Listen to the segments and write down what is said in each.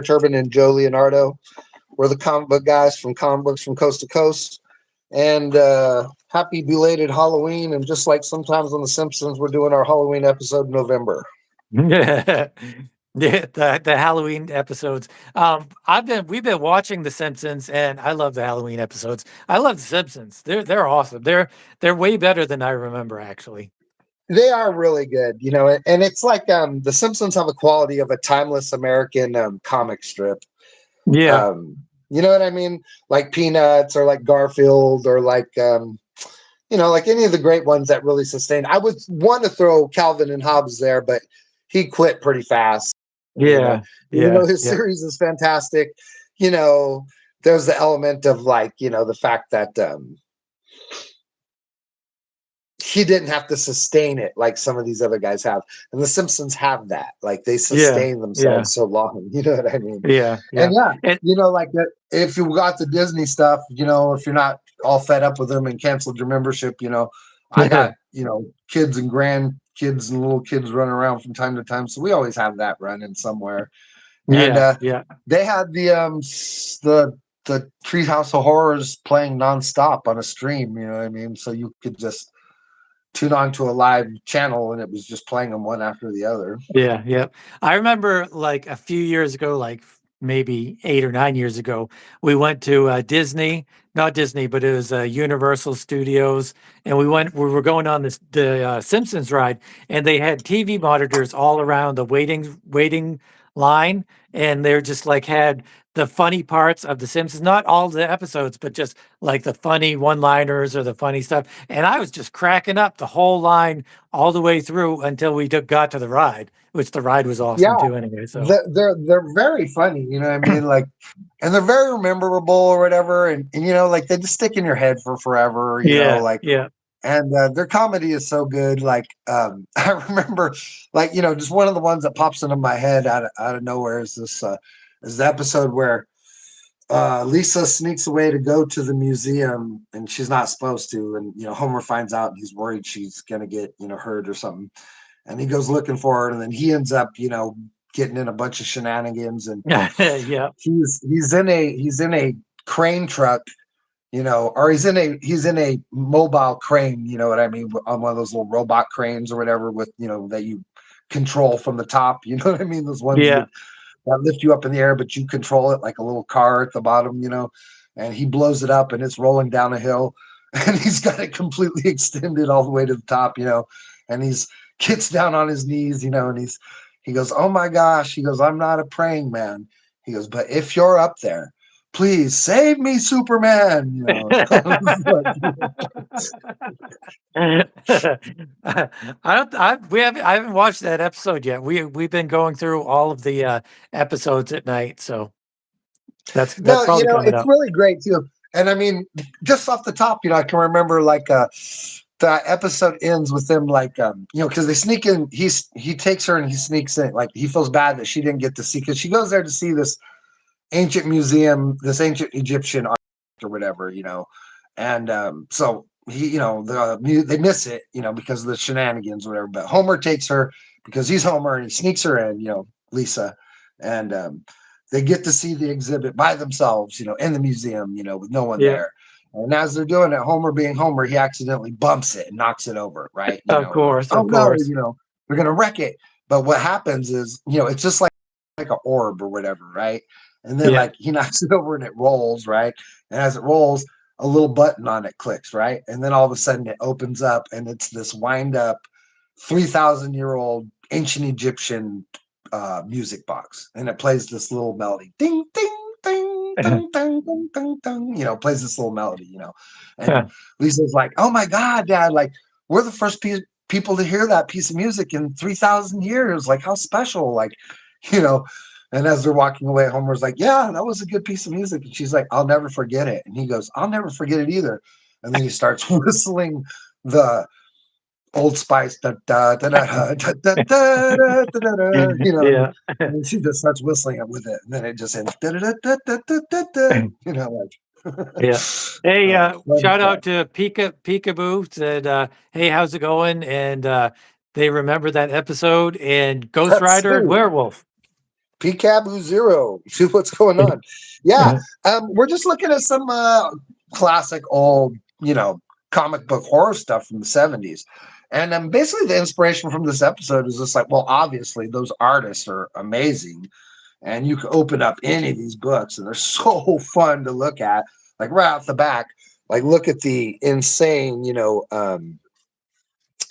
Turbin and Joe Leonardo. We're the comic book guys from Comic Books from Coast to Coast. And happy belated Halloween. And just like sometimes on The Simpsons, we're doing our Halloween episode in November. Yeah, the Halloween episodes. We've been watching The Simpsons, and I love the Halloween episodes. I love The Simpsons. They're awesome. They're way better than I remember, actually. They are really good, and it's like The Simpsons have a quality of a timeless American comic strip. Yeah, Um, you know what I mean? Like Peanuts or like Garfield or like any of the great ones that really sustained. I would want to throw Calvin and Hobbes there, but he quit pretty fast. You know, yeah, even yeah, though his yeah, series is fantastic, you know, there's the element of the fact that he didn't have to sustain it like some of these other guys have. And the Simpsons have that. Like they yeah, sustain yeah, themselves so long. You know what I mean? yeah, And yeah. yeah, And like if you got the Disney stuff, if you're not all fed up with them and canceled your membership, I got, kids and grandkids and little kids running around from time to time. So we always have that running somewhere. And yeah, yeah. they had the Treehouse of Horrors playing nonstop on a stream, you know what I mean? So you could just tune on to a live channel and it was just playing them one after the other. Yeah, yeah. I remember like a few years ago, like maybe 8 or 9 years ago, we went to Disney, not Disney, but it was Universal Studios, and we were going on the Simpsons ride, and they had TV monitors all around the waiting line, and they're just like had the funny parts of the Simpsons, not all the episodes, but just like the funny one-liners or the funny stuff. And I was just cracking up the whole line all the way through until we got to the ride, which the ride was awesome Yeah, too anyway. So they're very funny, you know what I mean? Like, and they're very memorable or whatever, and like they just stick in your head for forever, yeah, like. yeah. And their comedy is so good. Like I remember, like just one of the ones that pops into my head out of nowhere is the episode where Lisa sneaks away to go to the museum and she's not supposed to, and Homer finds out and he's worried she's gonna get hurt or something, and he goes looking for her, and then he ends up getting in a bunch of shenanigans, and Yeah. he's in a crane truck, or he's in a mobile crane, you know what I mean, on one of those little robot cranes or whatever with that you control from the top, you know what I mean, those ones Yeah. that lift you up in the air, but you control it like a little car at the bottom, and he blows it up and it's rolling down a hill and he's got it completely extended all the way to the top, and he's gets down on his knees, and he goes, "Oh my gosh," he goes, "I'm not a praying man." He goes, "But if you're up there, please save me, Superman." I haven't watched that episode yet. We've been going through all of the episodes at night, so that's No, probably coming it's up. really great too. And I mean, just off the top, I can remember like the episode ends with them like because they sneak in. He takes her and he sneaks in. Like he feels bad that she didn't get to see, because she goes there to see this ancient museum, this ancient Egyptian art or whatever, and so he, they miss it, because of the shenanigans or whatever. But Homer takes her because he's Homer and he sneaks her in, Lisa, and they get to see the exhibit by themselves, in the museum, with no one Yeah, there. And as they're doing it, Homer being Homer, he accidentally bumps it and knocks it over, right? of And like, course, oh of no, course. they're gonna wreck it. But what happens is, it's just like an orb or whatever, right? And then Yeah. like he knocks it over and it rolls, right? And as it rolls, a little button on it clicks, right? And then all of a sudden it opens up and it's this wind up 3,000-year-old ancient Egyptian music box, and it plays this little melody, ding ding ding ding ding ding ding ding, plays this little melody, and Lisa's like, "Oh my god, Dad, like we're the first people to hear that piece of music in 3,000 years, like how special, like you know and as they're walking away, Homer's like, "Yeah, that was a good piece of music," and she's like, "I'll never forget it," and he goes, "I'll never forget it either," and then he starts whistling the Old Spice, da da da da da da da da da da, Yeah. and she just starts whistling it with it, and then it just ends, da da da da da da da da, like, Yeah. Hey, fun shout stuff. out to Peekaboo, said, hey, how's it going? And they remember that episode and Ghost That's Rider and sweet. Werewolf. PCAB zero. See what's going on. Yeah. We're just looking at some classic old, comic book horror stuff from the 70s. And basically the inspiration from this episode is just like, well, obviously those artists are amazing. And you can open up any of these books and they're so fun to look at. Like right off the back, like look at the insane,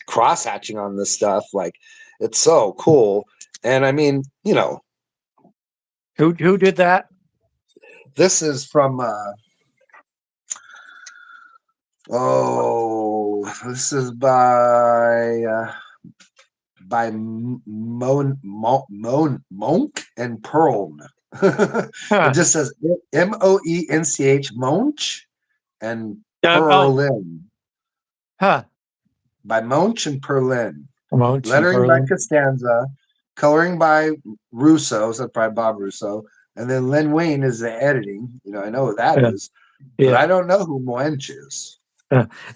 cross hatching on this stuff. Like it's so cool. And I mean, Who did that? this is from this is by Monk and Perln. It just says Moench Monch and Perlin. By Monch and Perlin. Lettering by Costanza, coloring by Russo, so probably Bob Russo, and then Len Wein is the editing. I know who that is, but I don't know who Moench is.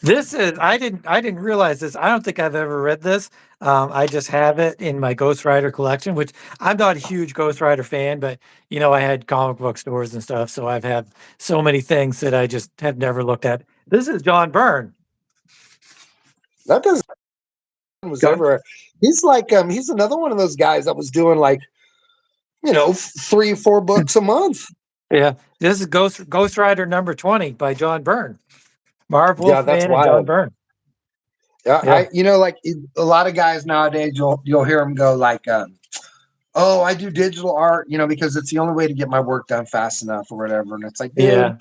This is I didn't realize this. I don't think I've ever read this. I just have it in my Ghost Rider collection, which I'm not a huge Ghost Rider fan, but I had comic book stores and stuff, so I've had so many things that I just have never looked at. This is John Byrne. That doesn't was ever. He's like he's another one of those guys that was doing like 3-4 books a month. Yeah, this is Ghost Rider number 20 by John Byrne. Marv Wolfman and John Byrne. Yeah. Like a lot of guys nowadays, you'll hear them go like, "Oh, I do digital art," because it's the only way to get my work done fast enough or whatever. And it's like, dude,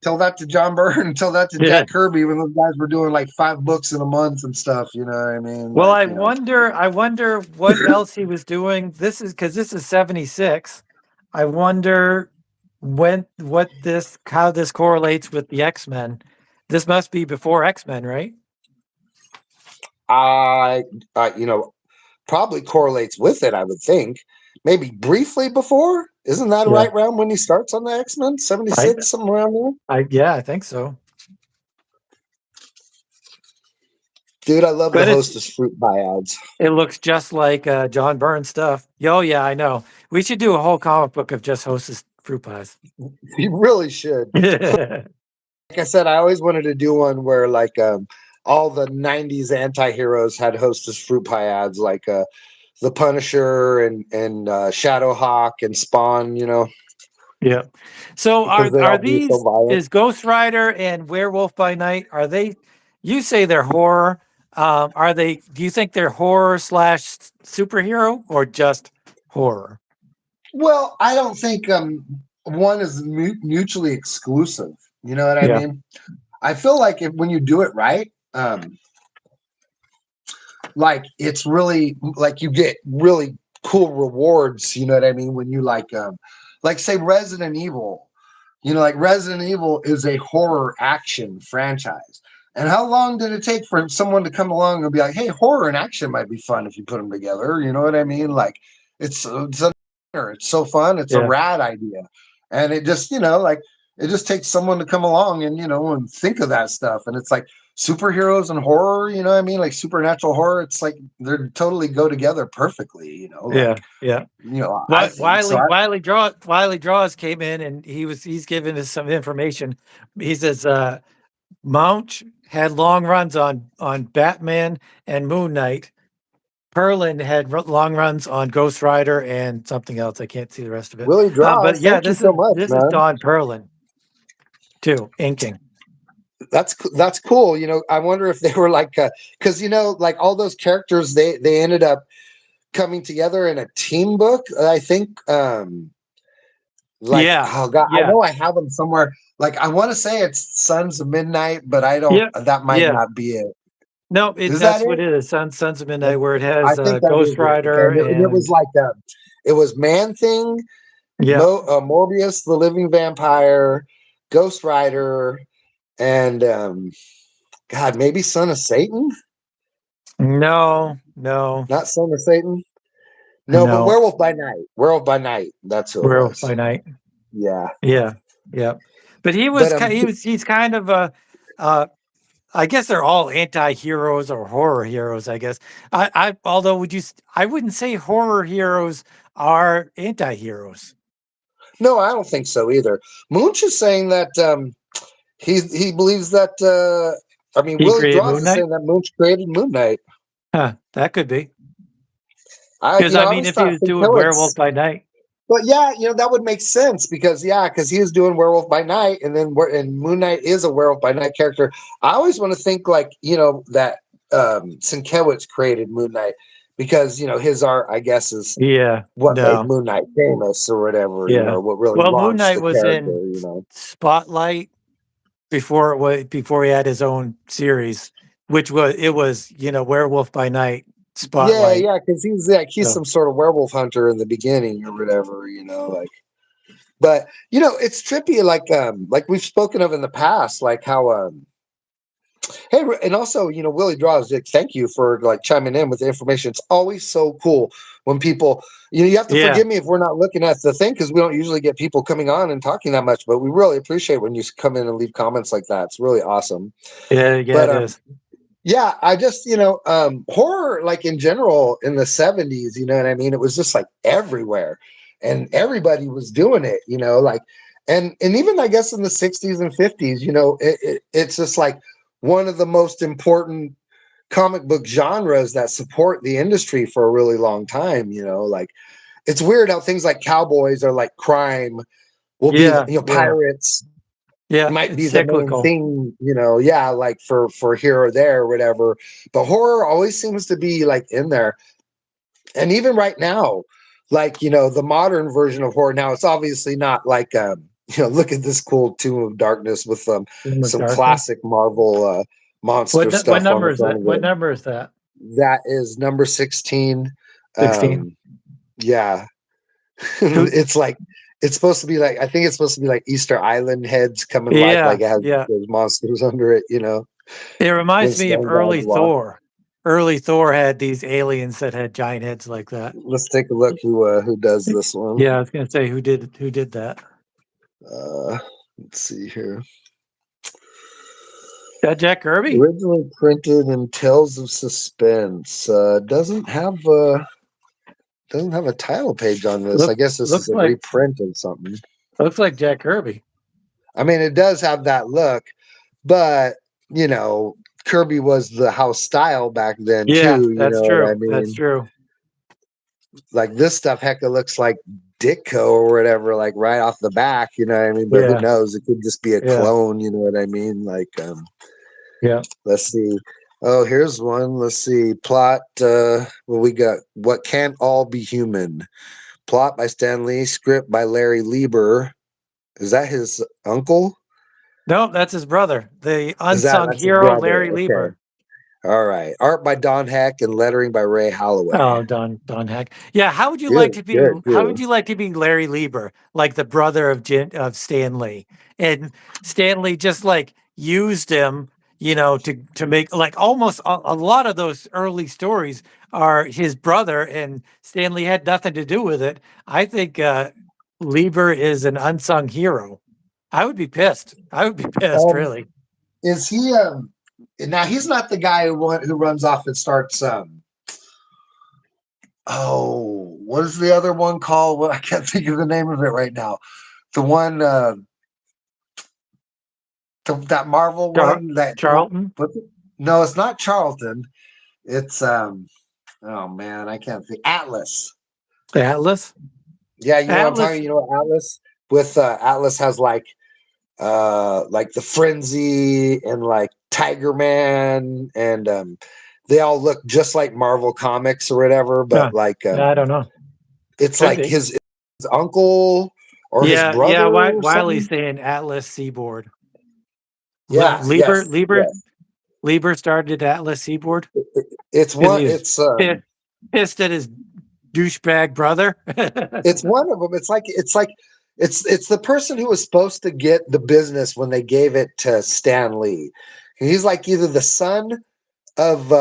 tell that to John Byrne, tell that to Jack Kirby when those guys were doing like 5 books in a month and stuff. You know what I mean? Well, I wonder what else he was doing. This is because this is 76. I wonder how this correlates with the X-Men. This must be before X-Men, right? Probably correlates with it, I would think. Maybe briefly before. Isn't that right around when he starts on the X-Men? 76, something around there? I think so. Dude, I love the Hostess fruit pie ads. It looks just like John Byrne stuff. Oh, yeah, I know. We should do a whole comic book of just Hostess fruit pies. You really should. Like I said, I always wanted to do one where like all the 90s anti-heroes had Hostess fruit pie ads, like the Punisher and Shadowhawk and Spawn, Yeah. So are these is Ghost Rider and Werewolf by Night, are they, you say they're horror, do you think they're horror / superhero or just horror? Well, I don't think one is mutually exclusive. You know what I mean? I feel like when you do it right, like it's really like you get really cool rewards. You know what I mean? When you like say Resident Evil, like Resident Evil is a horror action franchise. And how long did it take for someone to come along and be like, "Hey, horror and action might be fun if you put them together"? You know what I mean? Like it's so fun. It's a rad idea, and it just it just takes someone to come along and and think of that stuff. And it's like superheroes and horror. You know what I mean? Like supernatural horror. It's like they're totally go together perfectly. Wiley Draws came in and he's giving us some information. He says Mount had long runs on Batman and Moon Knight. Perlin had long runs on Ghost Rider and something else. I can't see the rest of it. Willie Draws, but yeah, this is Don Perlin too, inking. That's cool. I wonder if they were like, because like all those characters, they ended up coming together in a team book. I think. Oh God, I know I have them somewhere. Like I want to say it's Sons of Midnight, but I don't. That might not be it. No, that's what it is. Sons of Midnight, where it has Ghost Rider. And it was like it was Man Thing, Morbius, the Living Vampire, Ghost Rider, and God, maybe Son of Satan. No, not Son of Satan. No, but Werewolf by Night. Werewolf by Night. That's who. Werewolf by Night. Yeah. But he was. He's kind of a I guess they're all anti-heroes or horror heroes, I guess. Although I wouldn't say horror heroes are anti-heroes. No, I don't think so either. Munch is saying that he believes that. I mean, He Willie created Dross Moon is Knight? saying that Munch created Moon Knight. Huh, that could be. I, Because you know, I I mean, always if he thought was doing Sienkiewicz. Werewolf by Night, But yeah, you know, that would make sense because because he was doing Werewolf by Night, and then and Moon Knight is a Werewolf by Night character. I always want to think like that Sienkiewicz created Moon Knight because his art, I guess, is yeah, what made no, Moon Knight famous or whatever. yeah. What really Well, Moon launched Knight the was character. in Spotlight before he had his own series, which was Werewolf by Night, Yeah, Spotlight. yeah, because he's So some sort of werewolf hunter in the beginning or whatever. Like. But it's trippy, like we've spoken of in the past, like how hey, and also Willie Draws, Dick, thank you for like chiming in with the information. It's always so cool when people you have to yeah, forgive me if we're not looking at the thing because we don't usually get people coming on and talking that much, but we really appreciate when you come in and leave comments like that. It's really awesome. yeah, But it is. yeah, I just horror like in general in the 70s, you know what I mean? It was just like everywhere and everybody was doing it, like and even I guess in the 60s and 50s, it's just like one of the most important comic book genres that support the industry for a really long time, like it's weird how things like cowboys are like crime will be, Yeah, yeah, pirates yeah. might It's be the main cyclical. thing, yeah, like for here or there or whatever. But horror always seems to be like in there. And even right now, like, the modern version of horror now, it's obviously not like look at this cool Tomb of Darkness with Tomb of some Darkness. classic Marvel monster What stuff on number the is front that? of What it. number is that? That is number 16. 16. Yeah. Who? It's like it's supposed to be like I think it's supposed to be like Easter Island heads coming life, Yeah, like it has yeah. those monsters under it, It when reminds me of Stone God's early walk. Thor. Early Thor had these aliens that had giant heads like that. Let's take a look who does this one. Yeah, I was gonna say who did that. Uh, let's see here. That Jack Kirby? Originally printed in Tales of Suspense. Doesn't have a title page on this. I Look guess this is looks a like reprint of something. looks like Jack Kirby. I mean, it does have that look, but Kirby was the house style back then Yeah, too. You that's know what I true. That's mean? true. Like this stuff, heck, it looks like Ditko or whatever, like right off the back. You know what I mean? But who Yeah, knows? It could just be a yeah, clone. You know what I mean? Like, yeah. let's see. Oh, here's one. Let's see. Plot. Well, we got What Can't All Be Human. Plot by Stan Lee. Script by Larry Lieber. Is that his uncle? No, that's his brother, the unsung That's his hero brother? Larry Okay. Lieber. All right. Art by Don Heck and lettering by Ray Holloway. Oh, Don Heck. Yeah, how would you like Good, to be? good, How good. would you like to be Larry Lieber, like the brother of Stan Lee? And Stan Lee just like used him, to make like almost a lot of those early stories are his brother, and Stan Lee had nothing to do with it. I think Lieber is an unsung hero. I would be pissed. I would be pissed, Um, really. is he? Now he's not the guy who runs off and starts. Oh, what is the other one called? Well, I can't think of the name of it right now. The one, that Marvel Char- one that Charlton, no, it's not Charlton. It's oh man, I can't think. Atlas. Atlas, Yeah, you know what I'm Atlas. talking. You know what Atlas with Atlas has like the Frenzy and like Tiger Man and they all look just like Marvel comics or whatever, but No, like I don't know. it's Could like be. his uncle or his Yeah, yeah. brother or Wiley's something. saying Atlas Seaboard. Yeah, Lieber, yes, Lieber, yes. Lieber started Atlas Seaboard It's because one. he was pissed at his douchebag brother. It's one of them. It's the person who was supposed to get the business when they gave it to Stan Lee. He's like either the son of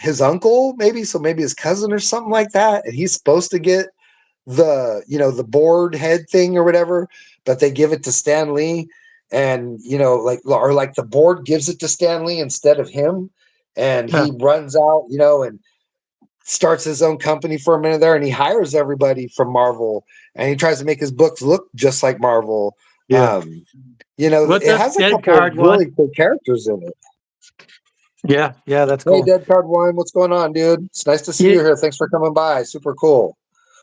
his uncle, maybe so, maybe his cousin or something like that, and he's supposed to get the board head thing or whatever, but they give it to Stan Lee, and like, or like the board gives it to Stan Lee instead of him, and Huh. he runs out, and starts his own company for a minute there, and he hires everybody from Marvel, and he tries to make his books look just like Marvel. Yeah. What's It up, has a Dead couple of Card really One? cool characters in it. Yeah, yeah, that's Hey, cool. Dead Card One, what's going on, dude? It's nice to see you You, here. Thanks for coming by. Super cool.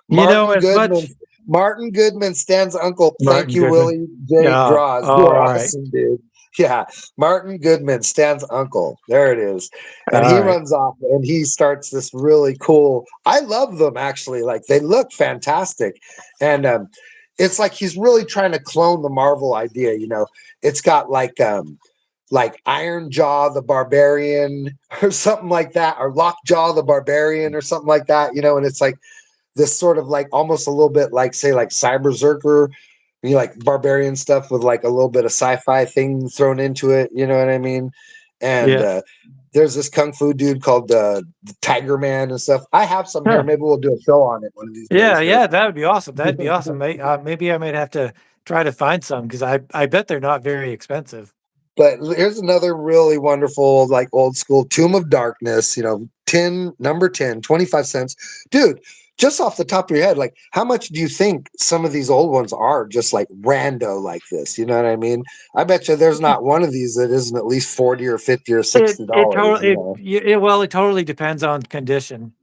you know, Martin as Goodman. much Martin Goodman, Stan's uncle. Thank Martin you, Goodman. Willie J. Yeah. Draws. Oh, You're all right. awesome, dude. Yeah, Martin Goodman, Stan's uncle. There it is. And All he right. runs off and he starts this really cool. I love them actually. Like they look fantastic. And it's like he's really trying to clone the Marvel idea, It's got like Iron Jaw the Barbarian or something like that, or Lockjaw the Barbarian or something like that, and it's like this sort of like almost a little bit like say like Cyber Zerker, like barbarian stuff with like a little bit of sci-fi thing thrown into it, you know what I mean? And Yeah. there's this kung fu dude called the Tiger Man and stuff. I have some here. Huh. Maybe we'll do a show on it one of these Yeah, days here. yeah, that would be awesome. That'd be awesome. Maybe I might have to try to find some because I bet they're not very expensive. But here's another really wonderful, like old school Tomb of Darkness, 10, 25 cents. Dude, just off the top of your head, like how much do you think some of these old ones are just like rando like this? You know what I mean? I bet you there's not one of these that isn't at least 40 or 50 or It $60, totally well, it totally depends on condition.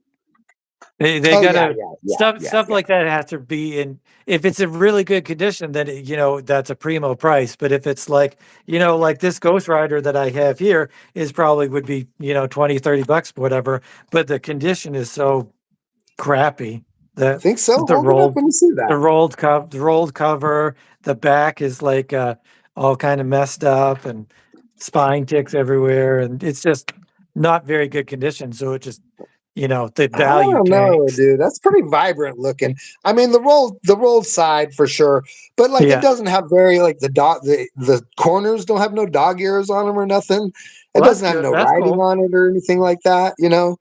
They Oh yeah, gotta yeah, yeah, yeah, stuff yeah. like that has to be in if it's in really good condition, then that's a primo price. But if it's like, like this Ghost Rider that I have here is probably would be, 20, $30, whatever. But the condition is so crappy that Think so? the Hold it up. rolled Let me see that. the rolled cover, the back is like all kind of messed up and spine ticks everywhere, and it's just not very good condition. So it just the I value don't know, tanks. dude. That's pretty vibrant looking. I mean, the rolled side for sure, but like it Yeah. doesn't have very like the corners don't have no dog ears on them or nothing. It Well, that's doesn't have good. no That's writing cool. on it or anything like that.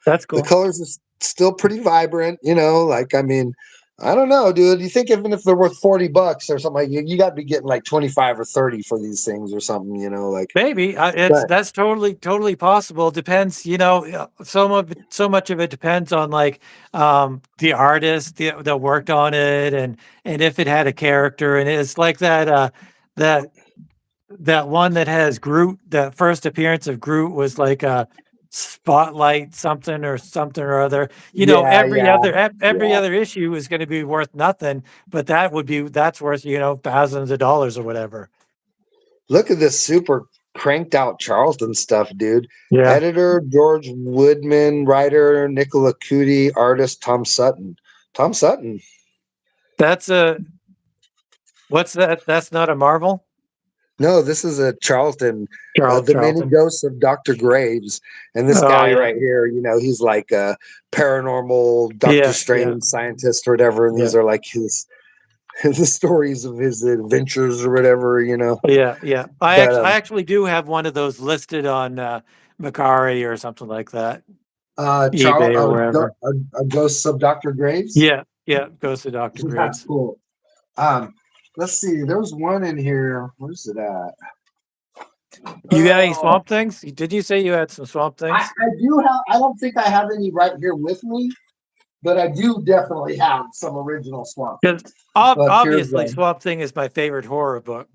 That's The cool. colors are still pretty vibrant. Like I mean, I don't know, dude. You think even if they're worth $40 or something, like you got to be getting like 25 or 30 for these things or something. Like, Maybe it's but that's totally possible. Depends, so much of it depends on like the artist that worked on it and if it had a character and it's like that that one that has Groot. The first appearance of Groot was like a spotlight something or other. yeah, yeah, Every yeah. other issue is going to be worth nothing, but that's worth thousands of dollars or whatever. Look at this super cranked out Charlton stuff, dude. Yeah. Editor George Woodman, writer Nicola Cootie, artist Tom Sutton. Tom Sutton. That's a What's that? That's not a Marvel? No, this is a Charlton, the many Charlton. ghosts of Dr. Graves. And this Oh, guy yeah. right here, he's like a paranormal Doctor Yeah, yeah, Strange scientist or whatever. And yeah. these are like his the stories of his adventures or whatever. Yeah, yeah. But I actually do have one of those listed on, Mercari or something like that, Charles, eBay or wherever. a ghost of Dr. Graves. Yeah, yeah, goes to Doctor That's Graves. cool. Let's see. There was one in here. Where's it at? You got any Oh, Swamp Things? Did you say you had some Swamp Things? I do have. I don't think I have any right here with me, but I do definitely have some original Swamp Because Things. But here's obviously Swamp Thing is my favorite horror book.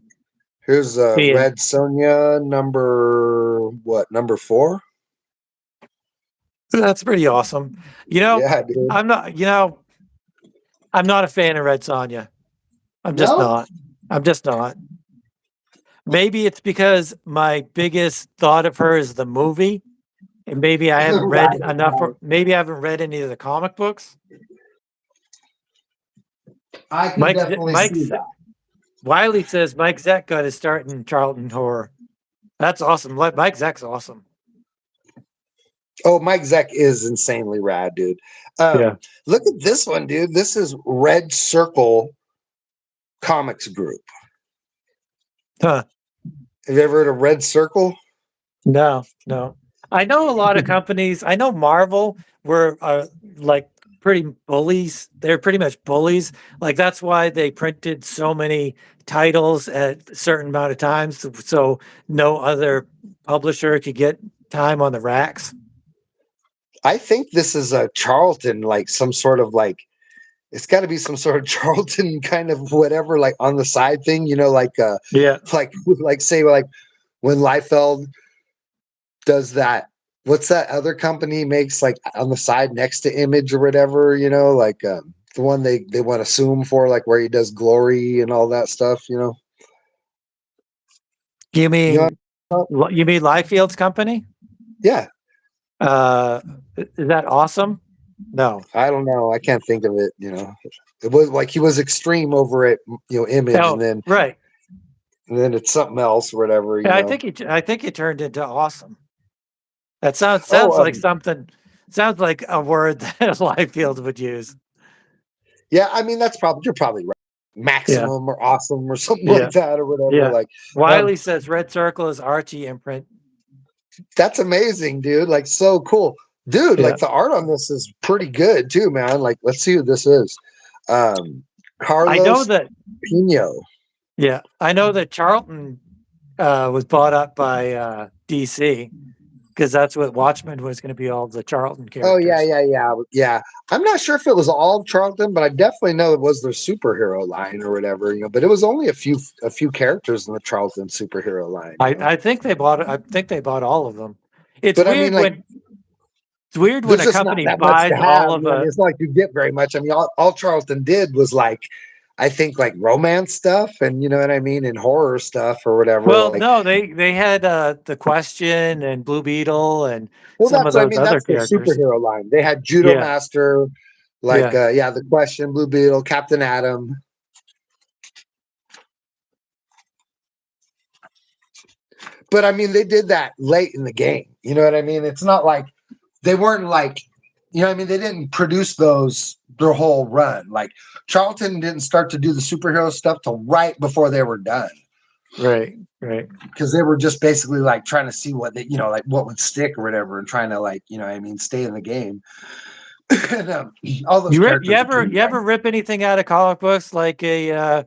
Ian. Red Sonja number what? Number 4. That's pretty awesome. You know, Yeah, dude. I'm not, I'm not a fan of Red Sonja. I'm just No. not. I'm just not. Maybe it's because my biggest thought of her is the movie, and maybe I haven't read Right, enough. right. Maybe I haven't read any of the comic books. I can definitely see that. Wiley says Mike Zeck got his start in Charlton horror. That's awesome. Mike Zeck's awesome. Oh, Mike Zeck is insanely rad, dude. Yeah. Look at this one, dude. This is Red Circle Comics Group. Huh. Have you ever heard of Red Circle? No. I know a lot of companies. I know Marvel were like pretty bullies. They're pretty much bullies. Like that's why they printed so many titles at a certain amount of times, so no other publisher could get time on the racks. I think this is a Charlton, like some sort of like it's got to be some sort of Charlton kind of whatever, like on the side thing, Yeah. like say like when Liefeld does that. What's that other company makes like on the side next to Image or whatever, the one they want to sue him for, like where he does Glory and all that stuff, You You know, mean you mean Liefield's company? yeah. Is that awesome? No. I don't know. I can't think of it. It was like he was extreme over at Image, Oh, right. and then it's something else or whatever. Yeah, I think it turned into awesome. That sounds Oh, like something. Sounds like a word that Liefeld would use. yeah. I mean, you're probably right. Yeah. Maximum or awesome or something Yeah. like that or whatever. Yeah. Like Wiley says Red Circle is Archie imprint. that's amazing, dude. Like so cool, dude. Yeah. Like the art on this is pretty good too, man. Like let's see who this is. Carlos I know that. Pino. Yeah, I know that Charlton was bought up by DC because that's what Watchmen was going to be, all the Charlton characters. Oh yeah. I'm not sure if it was all Charlton, but I definitely know it was their superhero line or whatever. But it was only a few characters in the Charlton superhero line. I think they bought. I think they bought all of them. It's But weird it's weird when there's a just not company that much buys to have. all of a. It's not like you get very much. I mean, all Charlton did was like, I think like romance stuff and you know what I mean, and horror stuff or whatever. Well, like, no, they had The Question and Blue Beetle and well, some of that's what I those mean. other That's their characters. superhero line. They had Judo Yeah. Master, The Question, Blue Beetle, Captain Atom. But I mean, they did that late in the game. You know what I mean? It's not like they weren't like, you know what I mean? They didn't produce those their whole run. Like Charlton didn't start to do the superhero stuff till right before they were done. Right. Because they were just basically like trying to see what they, like what would stick or whatever, and trying to like, stay in the game. And, all those You characters. ever rip anything out of comic books like a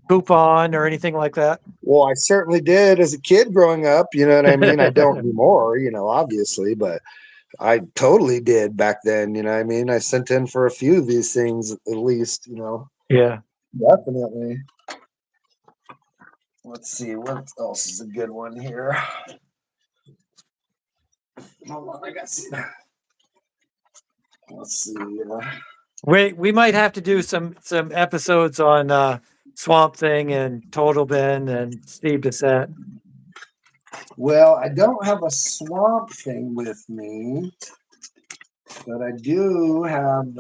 coupon or anything like that? Well, I certainly did as a kid growing up. You know what I mean? I don't anymore, obviously, but I totally did back then. You know what I mean? I sent in for a few of these things at least, Yeah. Definitely. Let's see. What else is a good one here? Hold on, I got some. Let's see. We might have to do some episodes on Swamp Thing and Total Ben and Steve Bissette. Well, I don't have a Swamp Thing with me, but I do have.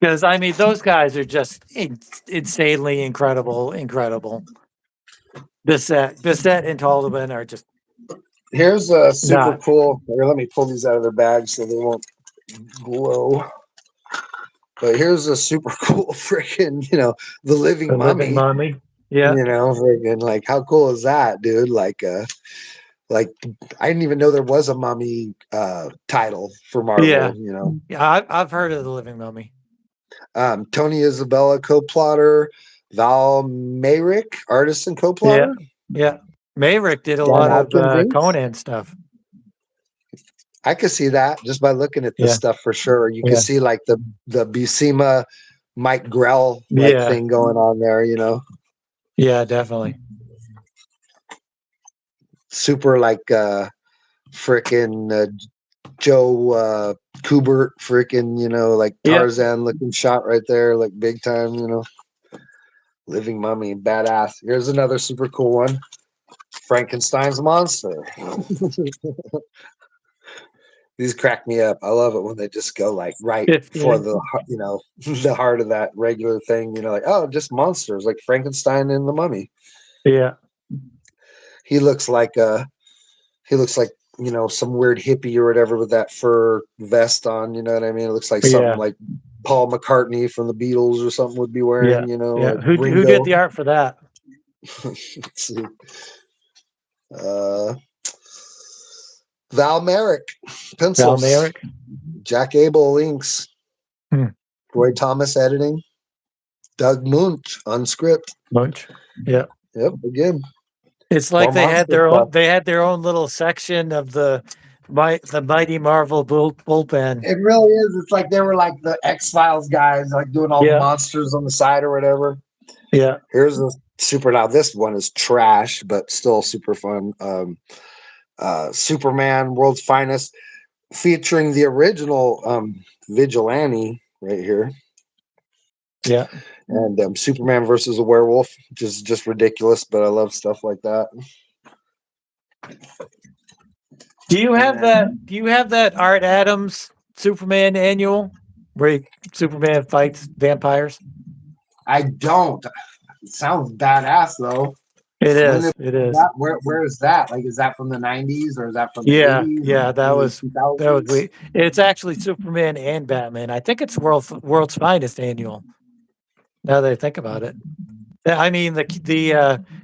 Because I mean, those guys are just insanely incredible. Bissette and Total Ben are just. Here's a super cool. Here, let me pull these out of their bags so they won't glow. But here's a super cool freaking, the living mummy. Yeah. Freaking like how cool is that, dude? Like I didn't even know there was a mummy title for Marvel. Yeah. Yeah, I've heard of the living mummy. Tony Isabella co-plotter, Val Mayrick, artist and co-plotter. Yeah. Mayrick did a lot of Conan stuff. I could see that just by looking at this stuff for sure. You can see like the Buscema Mike Grell thing going on there, Yeah, definitely. Super like freaking Joe Kubert freaking, like Tarzan looking shot right there, like big time, living mummy, badass. Here's another super cool one. Frankenstein's monster. These crack me up. I love it when they just go like right for the the heart of that regular thing. Like, oh, just monsters like Frankenstein and the Mummy. Yeah, he looks like some weird hippie or whatever with that fur vest on. You know what I mean? It looks like something like Paul McCartney from the Beatles or something would be wearing. Yeah. Like who did the art for that? Let's see. Val Merrick, pencils. Val Merrick. Jack Abel inks, Hmm. Roy Thomas editing, Doug Munch on script. Bunch. Yeah. Yep, again, It's more like monster stuff. they had their own little section of the Mighty Marvel bullpen. It really is. It's like they were like the X-Files guys, like doing all the Yeah. monsters on the side or whatever. Yeah. Here's a super. Now this one is trash, but still super fun. Superman, World's Finest, featuring the original Vigilante right here, Yeah. and Superman versus a werewolf, which is just ridiculous. But I love stuff like that. Do you have And that? Do you have that Art Adams Superman annual where Superman fights vampires? I don't. It sounds badass though. It When is. is It is. that? Where is that? Like, is that from the '90s or is that from the Yeah. '80s? Yeah. That Early was 2000s? It's actually Superman and Batman. I think it's World's Finest annual. Now that I think about it. I mean the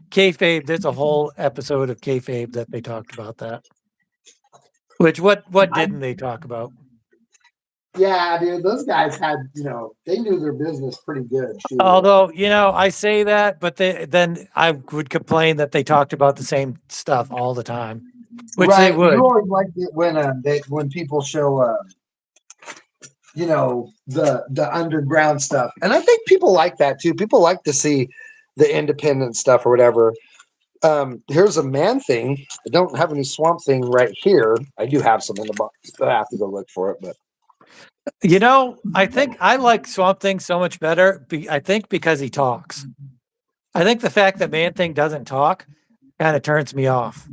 kayfabe. There's a whole episode of kayfabe that they talked about that. Which what didn't they talk about? Yeah, dude, those guys had, they knew their business pretty good too. Although, I say that, but then I would complain that they talked about the same stuff all the time, which they Right, would. you always like it when people show the underground stuff, and I think people like that too. People like to see the independent stuff or whatever. Here's a Man Thing. I don't have any Swamp Thing right here. I do have some in the box, but I have to go look for it. But I think I like Swamp Thing so much better. I think because he talks. I think the fact that Man Thing doesn't talk kind of turns me off.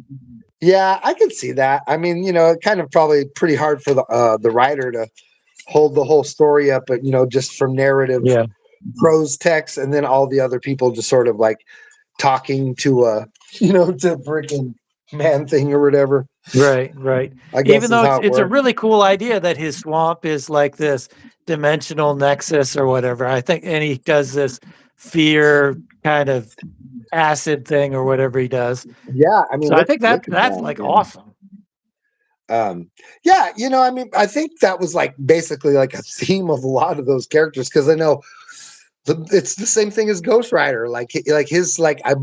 yeah, I can see that. I mean, it kind of probably pretty hard for the writer to hold the whole story up, but just from narrative prose text, and then all the other people just sort of like talking to to freaking Man Thing or whatever. Right. I guess Even though is how it it's a works. really cool idea that his swamp is like this dimensional nexus or whatever. I think, and he does this fear kind of acid thing or whatever he does. Yeah, I mean, So I think look at that's that, like man. awesome. Yeah, I mean, I think that was like basically like a theme of a lot of those characters, because I know it's the same thing as Ghost Rider. Like his I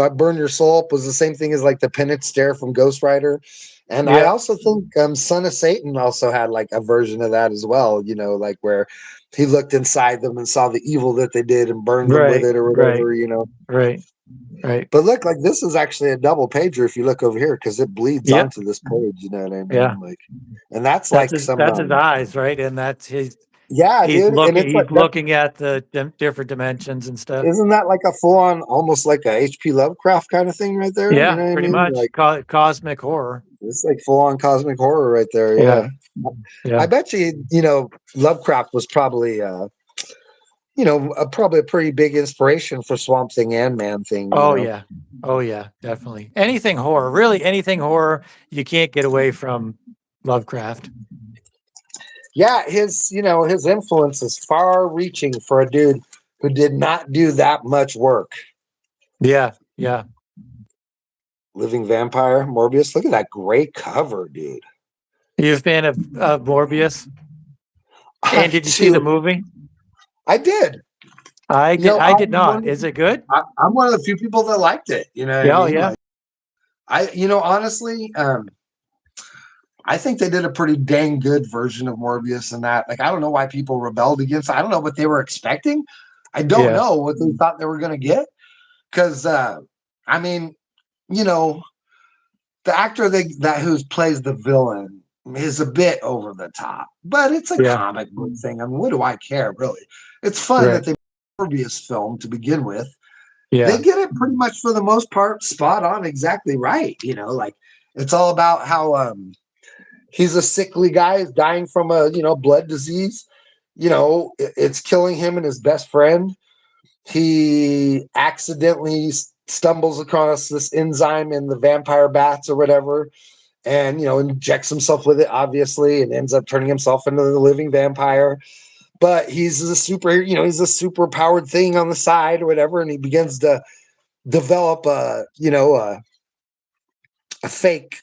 burn your soul up was the same thing as like the penance stare from Ghost Rider. And I also think Son of Satan also had like a version of that as well, like where he looked inside them and saw the evil that they did and burned them with it or whatever, Right. But look, like this is actually a double pager if you look over here, because it bleeds onto this page, you know what I mean? Yeah. Like, and that's like his, some that's his eyes, right? And that's his yeah, dude. And it's he's like looking at the different dimensions and stuff. isn't that like a full on almost like a HP Lovecraft kind of thing right there? Yeah, You know what pretty I mean? much. Like Cosmic horror. it's like full on cosmic horror right there. Yeah. I bet Lovecraft was probably probably a pretty big inspiration for Swamp Thing and Man Thing. Oh yeah, definitely. Anything horror, really anything horror, you can't get away from Lovecraft. Yeah, his influence is far reaching for a dude who did not do that much work. Yeah. Living Vampire, Morbius. Look at that great cover, dude. Are you a fan of Morbius? And did you see the movie? I did. I did not. Is it good? I'm one of the few people that liked it. You know what I mean? Yeah. Like, honestly, I think they did a pretty dang good version of Morbius and that. Like, I don't know why people rebelled against it. I don't know what they were expecting. I don't know what they thought they were going to get. Because, I mean, the actor who plays the villain is a bit over the top. But it's a comic book thing. I mean, what do I care, really? It's fun that they made a Morbius film to begin with. Yeah. They get it pretty much for the most part spot on, exactly right. Like it's all about how he's a sickly guy, is dying from a blood disease. It's killing him and his best friend. He accidentally stumbles across this enzyme in the vampire bats or whatever, and injects himself with it, obviously, and ends up turning himself into the living vampire. But he's a super powered thing on the side or whatever, and he begins to develop a fake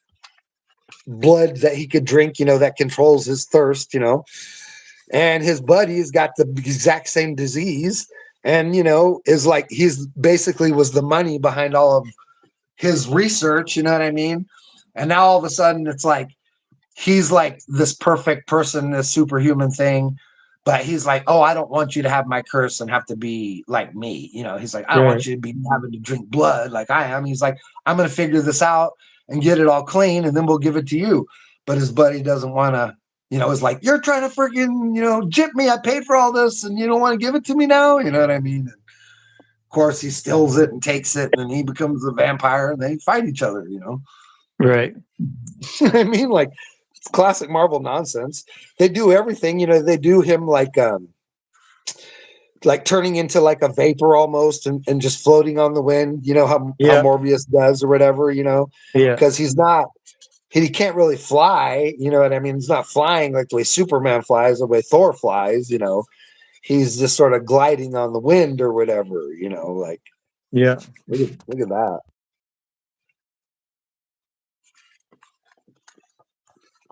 blood that he could drink, that controls his thirst, and his buddy's got the exact same disease, and is like he's basically was the money behind all of his research, you know what I mean? And now all of a sudden it's like he's like this perfect person, this superhuman thing, but he's like, oh, I don't want you to have my curse and have to be like me. He's like, I don't want Right. you to be having to drink blood like I am. He's like, I'm going to figure this out and get it all clean, and then we'll give it to you. But his buddy doesn't want to, is like, you're trying to freaking, jip me. I paid for all this and you don't want to give it to me now. You know what I mean? And of course, he steals it and takes it, and then he becomes a vampire, and they fight each other, Right. I mean, like, it's classic Marvel nonsense. They do everything, they do him like turning into like a vapor almost, and just floating on the wind, how Yeah. Morbius does or whatever, Yeah. because he can't really fly, you know what I mean? He's not flying like the way Superman flies, the way Thor flies, he's just sort of gliding on the wind or whatever, like, Yeah. look at that.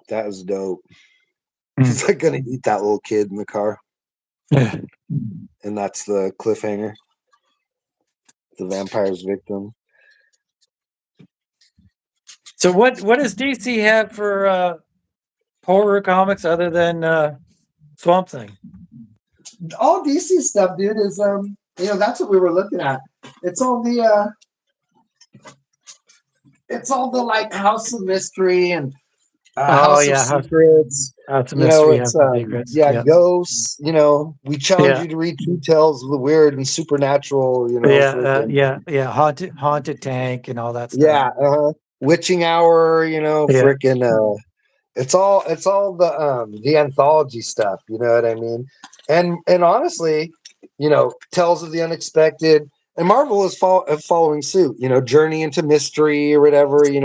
That was dope. He's like gonna eat that little kid in the car, Yeah. and that's the cliffhanger. The vampire's victim. So what does DC have for horror comics other than Swamp Thing? All DC stuff, dude, is that's what we were looking at. It's all the like House of Mystery and Oh House of yeah, Secrets. House of Mystery, House It's of Secrets. yeah, ghosts. We challenge Yeah. you to read True Tales of the Weird and Supernatural. Yeah. Haunted Tank and all that stuff. Yeah, Witching Hour. Yeah. Freaking. It's all the anthology stuff. You know what I mean? And honestly, Tales of the Unexpected. And Marvel is following suit, Journey into Mystery or whatever, See,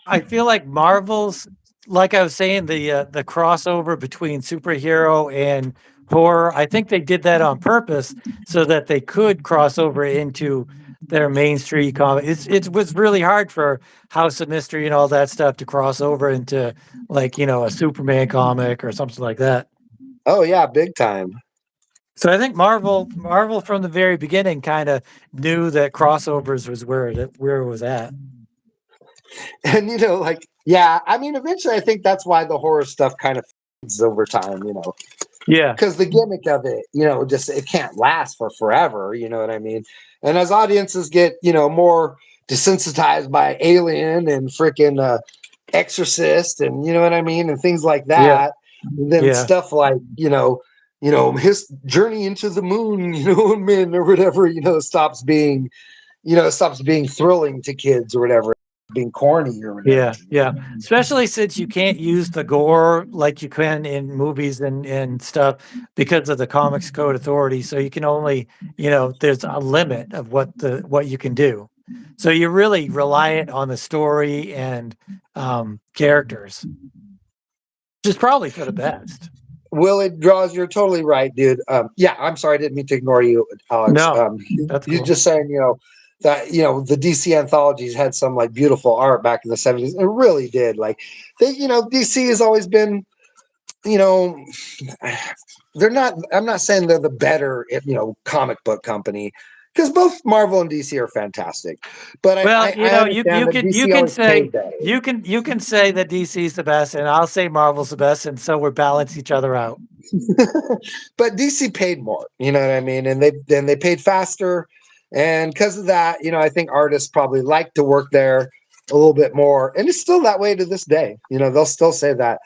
I feel like Marvel's, like I was saying, the crossover between superhero and horror. I think they did that on purpose so that they could cross over into their mainstream comic. It was really hard for House of Mystery and all that stuff to cross over into like a Superman comic or something like that. Oh yeah, big time. So I think Marvel from the very beginning kind of knew that crossovers was where it was at. And yeah, I mean, eventually I think that's why the horror stuff kind of fades over time, Yeah. because the gimmick of it, just it can't last for forever, you know what I mean? And as audiences get, more desensitized by Alien and freaking Exorcist, and you know what I mean, and things like that, and then stuff like his Journey into the Moon, men or whatever, stops being, thrilling to kids or whatever, being corny or whatever. Yeah. Especially since you can't use the gore like you can in movies and stuff because of the Comics Code Authority. So you can only, there's a limit of what you can do. So you're really reliant on the story and characters, which is probably for the best. Will, it draws. You're totally right, dude. Yeah, I'm sorry, I didn't mean to ignore you, Alex. No, that's you're cool. just saying, that the DC anthologies had some like beautiful art back in the 70s. It really did. Like DC has always been, they're not. I'm not saying they're the better, comic book company, because both Marvel and DC are fantastic. But I understand that DC always paid better. You can say that DC is the best, and I'll say Marvel's the best, and so we balance each other out. But DC paid more, you know what I mean, and they paid faster, and because of that, I think artists probably like to work there a little bit more, and it's still that way to this day. They'll still say that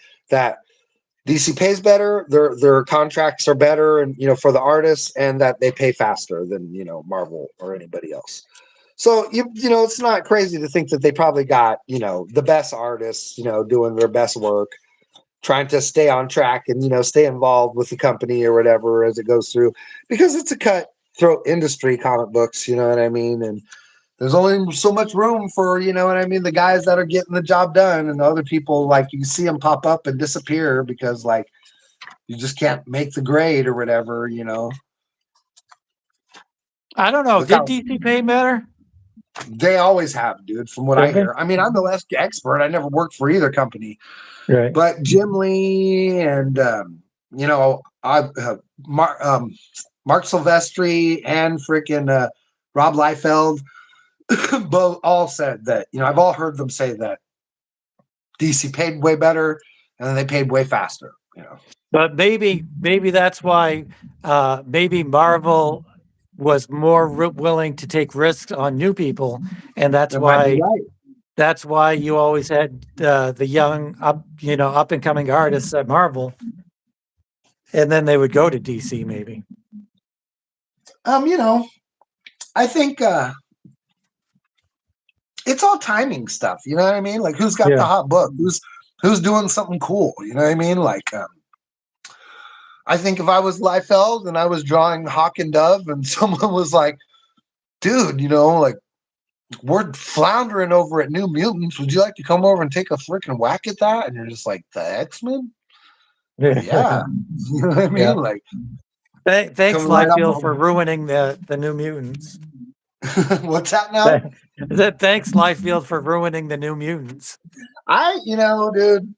DC pays better, their contracts are better, and for the artists, and that they pay faster than Marvel or anybody else. So it's not crazy to think that they probably got the best artists doing their best work, trying to stay on track and stay involved with the company or whatever as it goes through, because it's a cutthroat industry, comic books, you know what I mean, and there's only so much room for, the guys that are getting the job done, and the other people, like, you see them pop up and disappear because, like, you just can't make the grade or whatever, I don't know. Did DC pay better? They always have, dude, from what I Have they? hear. I mean, I'm no expert. I never worked for either company, Right. but Jim Lee and Mark Silvestri and freaking Rob Liefeld both all said that, I've all heard them say that DC paid way better and then they paid way faster. But maybe that's why maybe Marvel was more willing to take risks on new people, and that's That might be why right. you always had the young up and coming artists at Marvel, and then they would go to DC maybe. I think it's all timing stuff. You know what I mean? Like, who's got the hot book? Who's doing something cool? You know what I mean? Like, I think if I was Liefeld and I was drawing Hawk and Dove, and someone was like, "Dude, like we're floundering over at New Mutants. Would you like to come over and take a freaking whack at that?" And you're just like, "The X-Men? Yeah." You know what I mean? Yeah. Like, thanks, right Liefeld, for ruining the New Mutants. What's that now? Thanks, Liefeld, for ruining the New Mutants. Dude,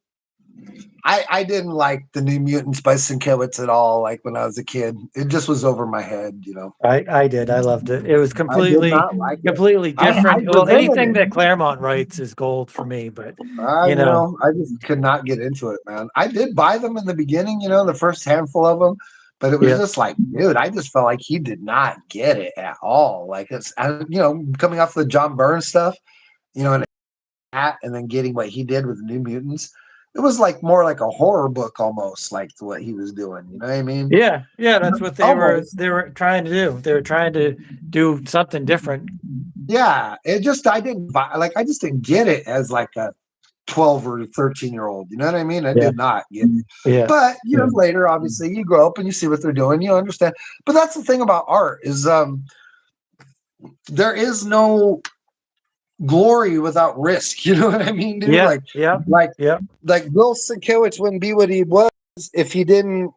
I didn't like the New Mutants by Sienkiewicz at all. Like when I was a kid, it just was over my head. I did. I loved it. It was completely completely different. Well, anything that Claremont writes is gold for me. But I just could not get into it, man. I did buy them in the beginning, the first handful of them, but it was just like, dude, I just felt like he did not get it at all. Like it's, coming off the John Byrne stuff, and then getting what he did with the New Mutants. It was like more like a horror book almost, like what he was doing. You know what I mean? Yeah, that's what they were trying to do. They were trying to do something different. Yeah, I just didn't get it as like a 12 or 13-year-old. You know what I mean? I did not get it. Yeah. But years later, obviously, you grow up and you see what they're doing. You understand. But that's the thing about art is there is no glory without risk. You know what I mean, dude? Like Bill Sienkiewicz wouldn't be what he was if he didn't,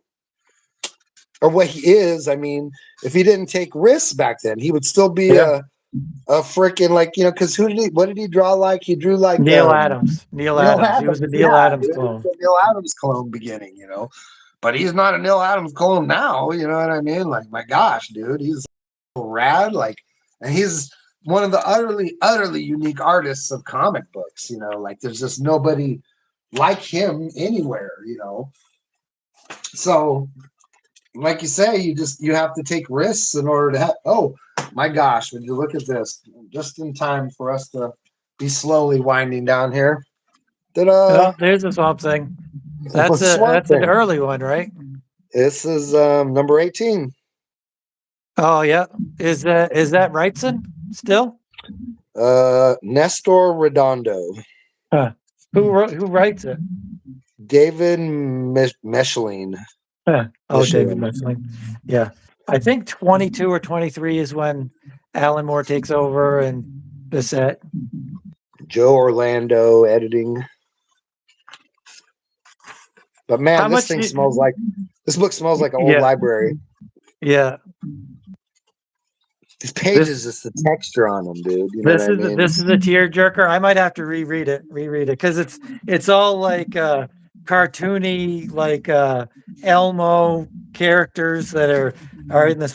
or what he is. I mean, if he didn't take risks back then, he would still be a freaking because what did he draw like? He drew like Neil Adams. Neil Adams. He was a Neil Adams clone. Neil Adams clone beginning, but he's not a Neil Adams clone now. You know what I mean? Like, my gosh, dude, he's rad. Like, and he's one of the utterly unique artists of comic books. Like there's just nobody like him anywhere. So, like you say, you have to take risks in order to have. Oh my gosh! When you look at this, just in time for us to be slowly winding down here. There's a Swamp Thing. That's an early one, right? This is number 18. Oh yeah, is that Wrightson still? Nestor Redondo. Who writes it? David Mechelin. Oh, David Mechelin. Yeah, I think 22 or 23 is when Alan Moore takes over and the set. Joe Orlando editing. But man, this book smells like an old library. Yeah. These pages, just the texture on them, dude. This is a tearjerker. I might have to reread it because it's all like cartoony, like Elmo characters that are in the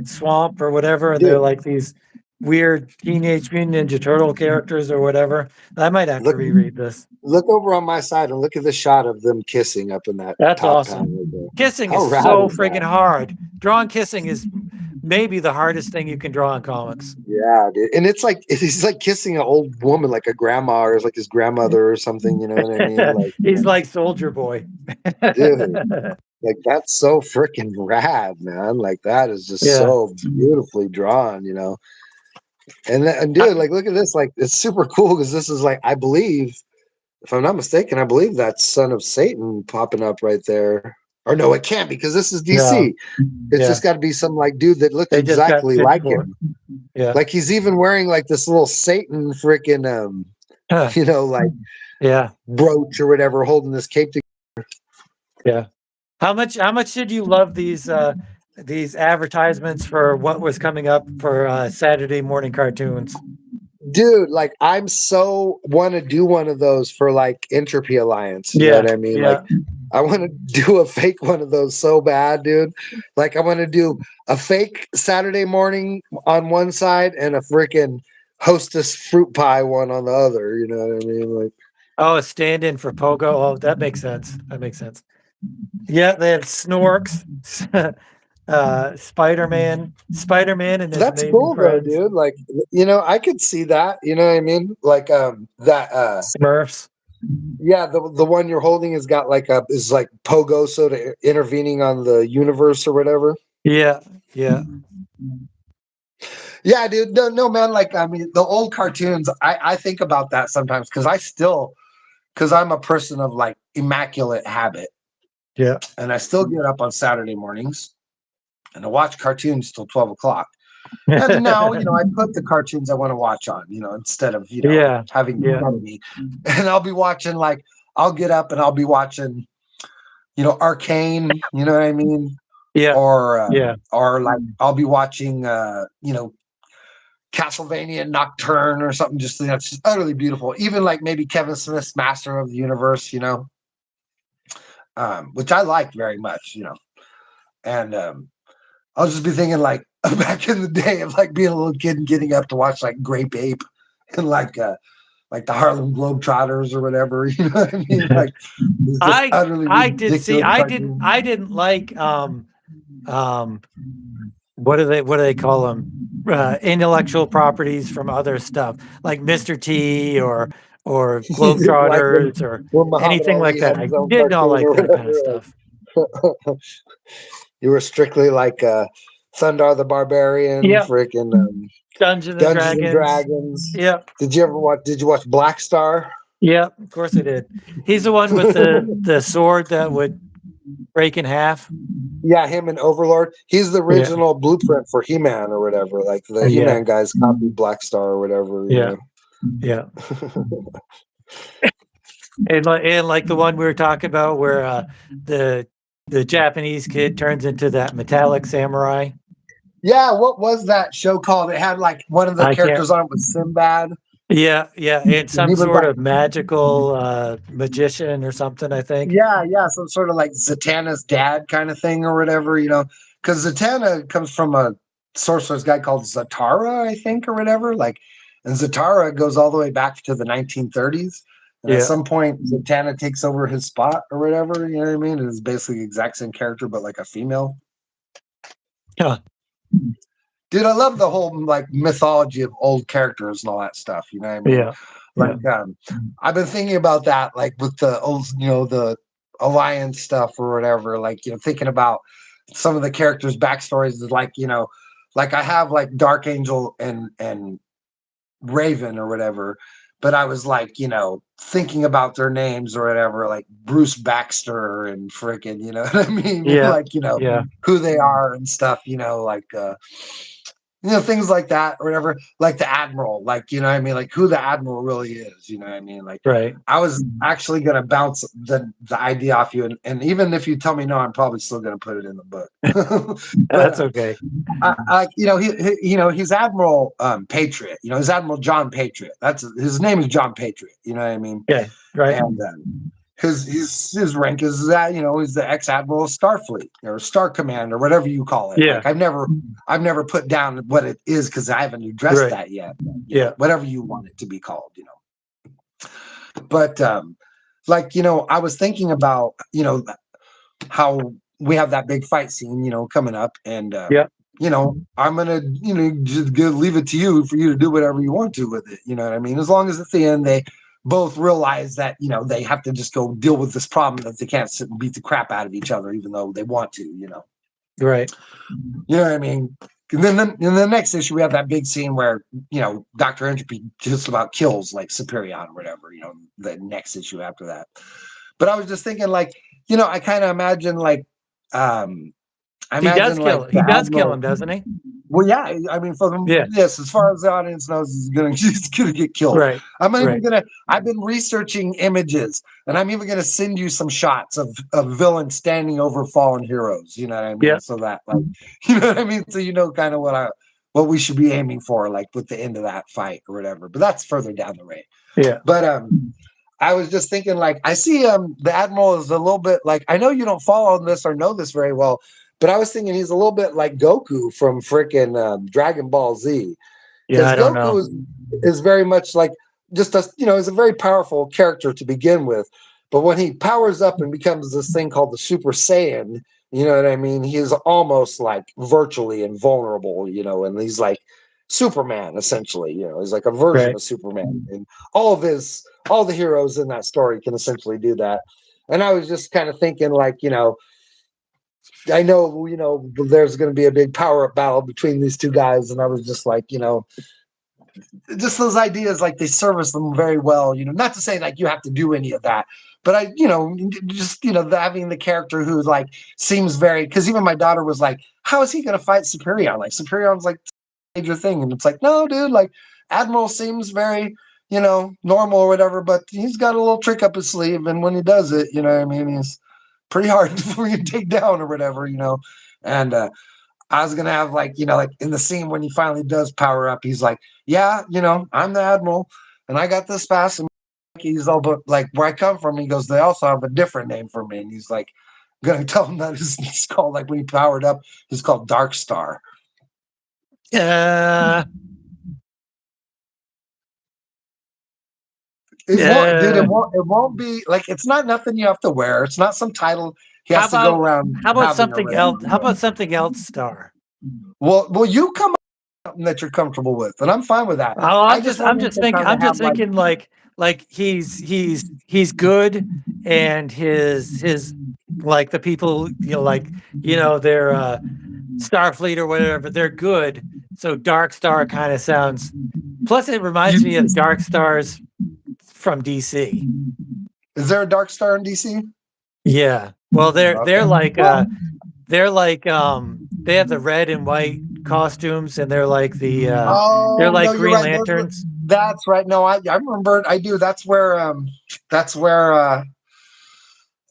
swamp or whatever, and they're like these weird Teenage Mutant Ninja Turtle characters or whatever. I might have to reread this. Look over on my side and look at the shot of them kissing up in that. That's awesome. Kissing is so freaking hard. Drawing kissing is maybe the hardest thing you can draw in comics. Yeah, dude. And he's like kissing an old woman, like a grandma or like his grandmother or something. You know what I mean? Like, he's like Soldier Boy. Dude, like that's so freaking rad, man. Like that is just so beautifully drawn, And dude, like look at this. Like it's super cool because this is like, I believe, if I'm not mistaken, I believe that's Son of Satan popping up right there. Or no, it can't because this is DC. It's just got to be some like dude that looked exactly like him. Yeah, like he's even wearing like this little Satan freaking brooch or whatever, holding this cape together. Yeah. How much did you love these advertisements for what was coming up for Saturday morning cartoons? dude, like I'm so want to do one of those for like Entropy Alliance. You know Yeah, what I mean? yeah. Like I want to do a fake one of those so bad, dude. Like I want to do a fake Saturday morning on one side and a freaking Hostess fruit pie one on the other. You know what I mean? Like Oh, a stand-in for Pogo. Oh, that makes sense. That makes sense. Yeah, they have Snorks, Spider-Man and his that's amazing cool though, friends, dude. Like I could see that. You know what I mean? Like that Smurfs. yeah, the one you're holding has got like a is like Pogo sort of intervening on the universe or whatever. Yeah, yeah, Yeah, dude. No, no, man. Like, I mean, the old cartoons, I think about that sometimes because I'm a person of like immaculate habit yeah. and I still get up on Saturday mornings and I watch cartoons till 12 o'clock. And now, I put the cartoons I want to watch on, instead of, Yeah, having in yeah, front of me. And I'll be watching, like, I'll get up and I'll be watching, Arcane, you know what I mean? yeah, Or, yeah, or like, I'll be watching, Castlevania Nocturne or something that's just utterly beautiful. Even like maybe Kevin Smith's Master of the Universe, which I liked very much, And I'll just be thinking like back in the day of like being a little kid and getting up to watch like Grape Ape and like the Harlem Globetrotters or whatever. You know what I mean? Like it's just utterly I did see. ridiculous cartoon. I didn't like what do they call them? Intellectual properties from other stuff like Mr. T or Like Globetrotters or when Muhammad anything like Ali that. had I his own did not cartoon like or that kind of whatever. stuff. You were strictly like Thundar the Barbarian, Yep. freaking Dungeons and Dungeons and Dragons. Dragons. Yep. Did you watch Black Star? Yep. Of course I did. He's the one with the sword that would break in half. Yeah, him and Overlord. He's the Yeah. original blueprint for He-Man or whatever. Like the Yeah. He-Man guys copied Black Star or whatever. Yeah. Yeah. And like the one we were talking about where the Japanese kid turns into that metallic samurai. Yeah, what was that show called? It had like one of the I can't. characters on it was Sinbad. Yeah, yeah, and And some he was sort like, of magical magician or something, I think. yeah, some sort of like Zatanna's dad kind of thing or whatever, because Zatanna comes from a sorcerer's guy called Zatara, I think, or whatever. Like, and Zatara goes all the way back to the 1930s. And at Yeah. some point, Zatanna takes over his spot or whatever. You know what I mean? It is basically the exact same character, but like a female. Yeah. Dude, I love the whole like mythology of old characters and all that stuff. You know what I mean? Yeah. Like, I've been thinking about that, like with the old, the Alliance stuff or whatever. Like, thinking about some of the characters' backstories is like, like I have like Dark Angel and Raven or whatever, but I was like, thinking about their names or whatever, like Bruce Baxter and freaking, you know what I mean? Yeah. Like, Yeah. who they are and stuff, like things like that or whatever, like the Admiral, like, you know what I mean? Like who the Admiral really is, you know what I mean? Like, Right. I was actually going to bounce the idea off you. And even if you tell me no, I'm probably still going to put it in the book. That's okay. He's Admiral Patriot, he's Admiral John Patriot. His name is John Patriot. You know what I mean? Yeah. Right. And his rank is that he's the ex-admiral of Starfleet or Star Command or whatever you call it. Yeah. Like I've never put down what it is because I haven't addressed Right. that yet. Yeah. Whatever you want it to be called, But I was thinking about how we have that big fight scene coming up, and Yeah. I'm gonna just leave it to you for you to do whatever you want to with it. You know what I mean? As long as at the end they both realize that they have to just go deal with this problem, that they can't sit and beat the crap out of each other even though they want to. Right. You know what I mean? And then in the next issue we have that big scene where Dr. Entropy just about kills like Superion or whatever. The next issue after that. But I was just thinking, like, I kind of imagine like I He does imagine kill. like He does kill Admiral. him, doesn't he? Well, yeah, I mean, for them, Yeah. yes. As far as the audience knows, he's gonna get killed. Right. I'm even Right. gonna. I've been researching images, and I'm even gonna send you some shots of villains standing over fallen heroes. You know what I mean? Yeah. So that, like, you know what I mean. So kind of what we should be aiming for, like with the end of that fight or whatever. But that's further down the road. Yeah. But I was just thinking, like, I see the Admiral is a little bit like, I know you don't follow this or know this very well, but I was thinking he's a little bit like Goku from freaking Dragon Ball Z. Yeah, Because I don't know. Goku is very much like just a, is a very powerful character to begin with. But when he powers up and becomes this thing called the Super Saiyan, you know what I mean? He is almost like virtually invulnerable, and he's like Superman essentially, he's like a version Right. of Superman. And all the heroes in that story can essentially do that. And I was just kind of thinking, like, I know, there's going to be a big power up battle between these two guys. And I was just like, just those ideas, like they service them very well, not to say like you have to do any of that, but I, just, having the character who like seems very, because even my daughter was like, how is he going to fight Superion? Like Superion's like major thing. And it's like, no, dude, like Admiral seems very, normal or whatever, but he's got a little trick up his sleeve. And when he does it, he's pretty hard for you to take down or whatever, and, I was gonna have like, like in the scene when he finally does power up, he's like, yeah, I'm the Admiral and I got this fast. And he's all, but like where I come from, he goes, they also have a different name for me. And he's like, gonna tell him that it's called, like when he powered up, he's called Dark Star. Yeah. It won't be like, it's not nothing you have to wear. It's not some title he has to go around. How about something else? How about something else, Star? Well, you come up with something that you're comfortable with, and I'm fine with that. Oh, I'm just thinking like he's good, and his like the people, like, they're Starfleet or whatever, they're good. So Dark Star kind of sounds, plus it reminds me of Dark Stars from DC. Is there a Dark Star in DC? Yeah. Well, they're like they have the red and white costumes, and they're like the they're like Green Lanterns. That's right. No, I remember. I do. That's where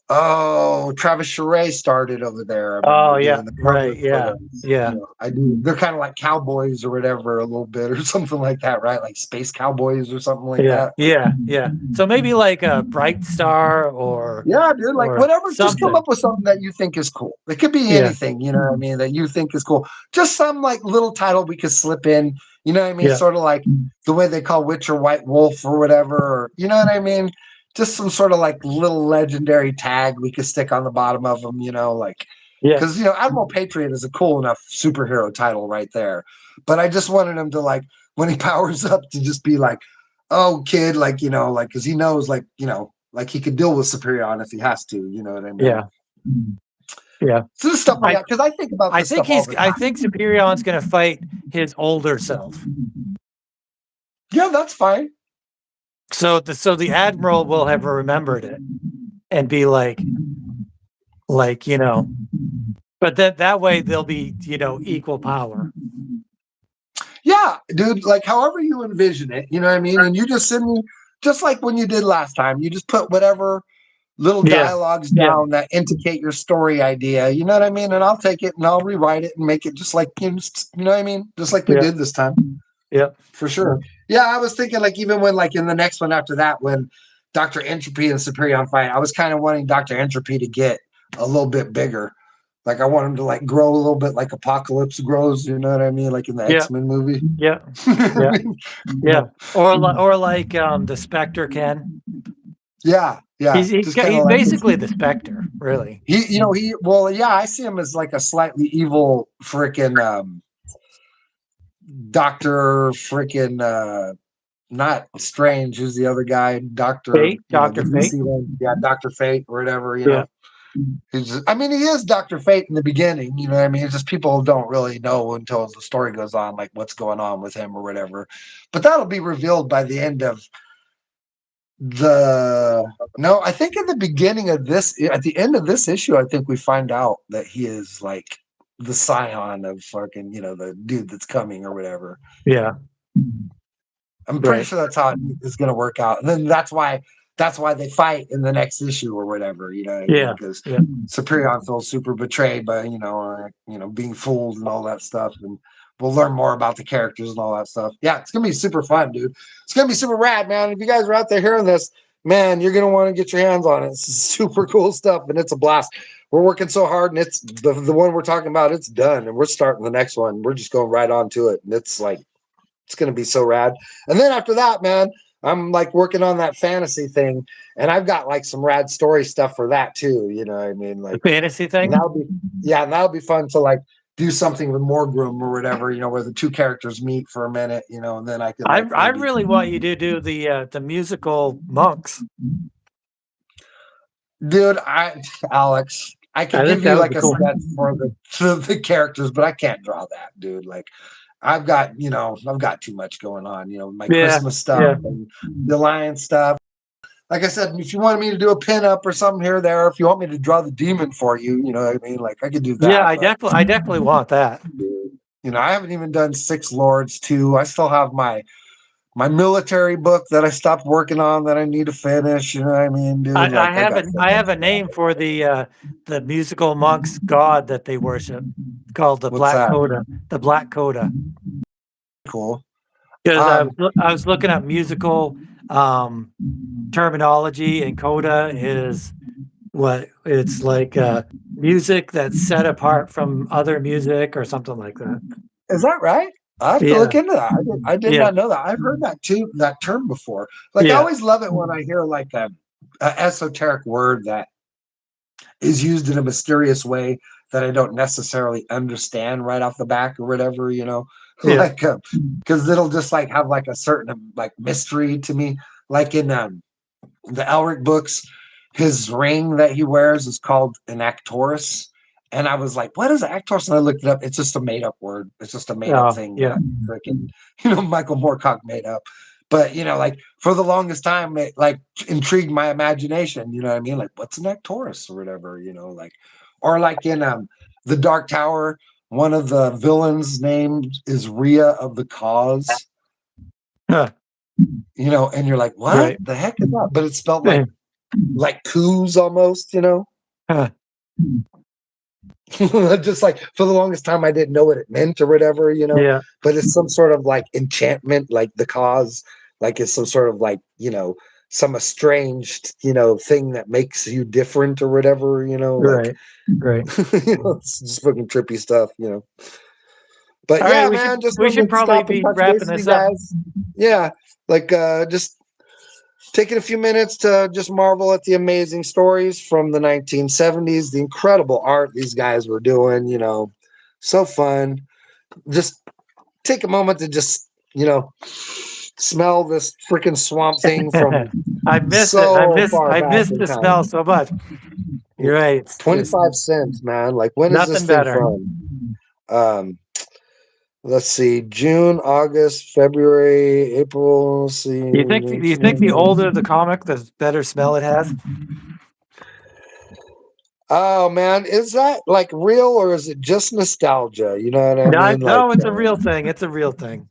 Travis Charest started over there. Oh yeah, right. Yeah, yeah. I do. They're kind of like cowboys or whatever, a little bit or something like that, right? Like space cowboys or something like that. Yeah. So maybe like a Bright Star or dude, like whatever. Just come up with something that you think is cool. It could be anything, you know what I mean, that you think is cool. Just some like little title we could slip in, you know what I mean? Sort of like the way they call Witcher White Wolf or whatever, or you know what I mean? Just some sort of like little legendary tag we could stick on the bottom of them, like, because Admiral Patriot is a cool enough superhero title right there. But I just wanted him to, like, when he powers up, to just be like, oh kid, like, like, because he knows, like, like he could deal with Superion if he has to, you know what I mean? Yeah. So this stuff like that, because I think about this stuff all the time. I think Superion's gonna fight his older self. Yeah, that's fine. So the Admiral will have remembered it and be like, but that way they'll be, equal power. Yeah, dude, like however you envision it, you know what I mean? And you just send me, just like when you did last time, you just put whatever little dialogues down that indicate your story idea, you know what I mean? And I'll take it and I'll rewrite it and make it just like, you know what I mean? Just like we did this time. Yeah, for sure. Yeah, I was thinking like even when like in the next one after that, when Dr. Entropy and Superion fight, I was kind of wanting Dr. Entropy to get a little bit bigger. Like I want him to like grow a little bit like Apocalypse grows, you know what I mean? Like in the X-Men movie. Yeah. Or like the Spectre can. Yeah. He's basically the Spectre, really. I see him as like a slightly evil freaking Dr. freaking not Strange, who's the other guy? Dr. Fate? Dr. Fate? Yeah, Dr. Fate or whatever, know. He is Dr. Fate in the beginning, you know what I mean? It's just people don't really know until the story goes on, like what's going on with him or whatever. But that'll be revealed by the end of I think at the beginning of this, at the end of this issue, I think we find out that he is like the scion of fucking, the dude that's coming or whatever. Yeah. I'm pretty sure that's how it is going to work out. And then that's why they fight in the next issue or whatever, because Superion feels super betrayed by, being fooled and all that stuff. And we'll learn more about the characters and all that stuff. Yeah, it's gonna be super fun, dude. It's gonna be super rad, man. If you guys are out there hearing this, man, you're gonna want to get your hands on it. It's super cool stuff, and it's a blast. We're working so hard, and it's the one we're talking about. It's done, and we're starting the next one. We're just going right on to it, and it's like it's gonna be so rad. And then after that, man, I'm like working on that fantasy thing, and I've got like some rad story stuff for that too. You know what I mean? The Like fantasy thing. that'll be and that'll be fun to like do something with Morgrim or whatever, you know, where the two characters meet for a minute, you know, and then I can like I maybe really want you to do the musical Monks. dude, Alex, I could I think give that you would like be a cool. sketch for the characters, but I can't draw that, dude. Like I've got, you know, I've got too much going on, you know, my Yeah, Christmas stuff yeah. and the Lion stuff. Like I said, if you wanted me to do a pinup or something here or there, if you want me to draw the demon for you, you know what I mean? Like I could do Yeah, that. But I definitely want that. you know, I haven't even done Six Lords 2. I still have my military book that I stopped working on that I need to finish. You know what I mean, dude? Like I have a name for the musical monks god that they worship, called the What's Black that? Coda. The Black Coda. Cool. Because Um, I was looking up musical terminology, and coda is what it's like music that's set apart from other music or something like that. is that right? I have to Yeah, look into that. I did yeah, not know that. I've heard that too, that term before. Like I yeah, always love it when I hear like a esoteric word that is used in a mysterious way that I don't necessarily understand right off the back or whatever, you know, yeah. like because it'll just like have like a certain like mystery to me. Like in the Elric books, his ring that he wears is called an Actorus. And I was like, what is Actorus? And I looked it up. It's just a made up word. It's just a made up Oh, thing yeah. that freaking, you know, Michael Moorcock made up. But, you know, like for the longest time, it like intrigued my imagination. You know what I mean? Like, what's an Actorus or whatever, you know, like, or like in the Dark Tower, one of the villains' names is Rhea of the Cause, Huh, you know, and you're like, what right. the heck is that? But it's spelled like coos almost, you know. Huh, Just like for the longest time I didn't know what it meant or whatever, you know. yeah, But it's some sort of like enchantment, like the cause, like it's some sort of like, you know, some estranged, you know, thing that makes you different or whatever, you know, like right, right. you know, it's just fucking trippy stuff, you know. But All right, yeah, man, just we should wanted to probably stop and be touch base wrapping with you this up. guys. Yeah, like just taking a few minutes to just marvel at the amazing stories from the 1970s, the incredible art these guys were doing, you know, so fun. Just take a moment to just, you know, smell this freaking swamp thing from I miss it. so far I back miss in the smell time. so much. You're right. It's just 25 cents, man. Like, when is this nothing thing better. from? Let's see, June, August, February, April. Let's see. Do you think the older the comic, the better smell it has? Oh man, is that like real or is it just nostalgia? You know what I No, mean? Like no, it's a real thing. It's a real thing.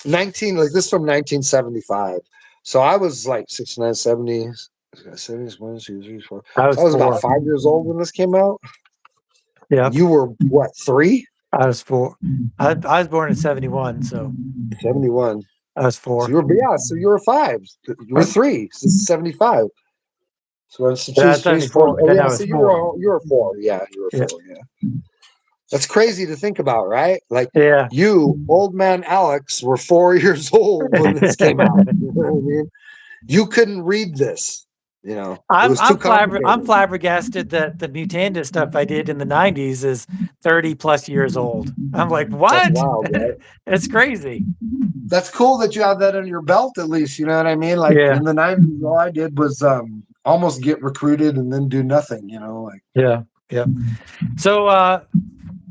19, like this from 1975. So I was like 69, 70, 70s, 1, 2, 3, 4. I So was I was about 4. 5 years old when this came out. Yeah, You were what, 3? I was 4. I was born in 71, so 71. I was So 4. you were, yeah, so you were 5. You were 3. So 75. So it's Yeah, 3, 4. 74. Oh Then yeah, I so was 4. you were 4. Yeah, you were Yeah, 4. Yeah. That's crazy to think about, right? Like yeah. you, old man Alex, were 4 years old when this came out. You know what I mean? You couldn't read this. You know, it was too I'm complicated. flabbergasted that the Mutanda stuff I did in the 90s is 30 plus years old. I'm like, That's what? wild, right? It's crazy. That's cool that you have that under your belt at least. You know what I mean? Like Yeah, in the 90s, all I did was almost get recruited and then do nothing. You know, like yeah, yeah. So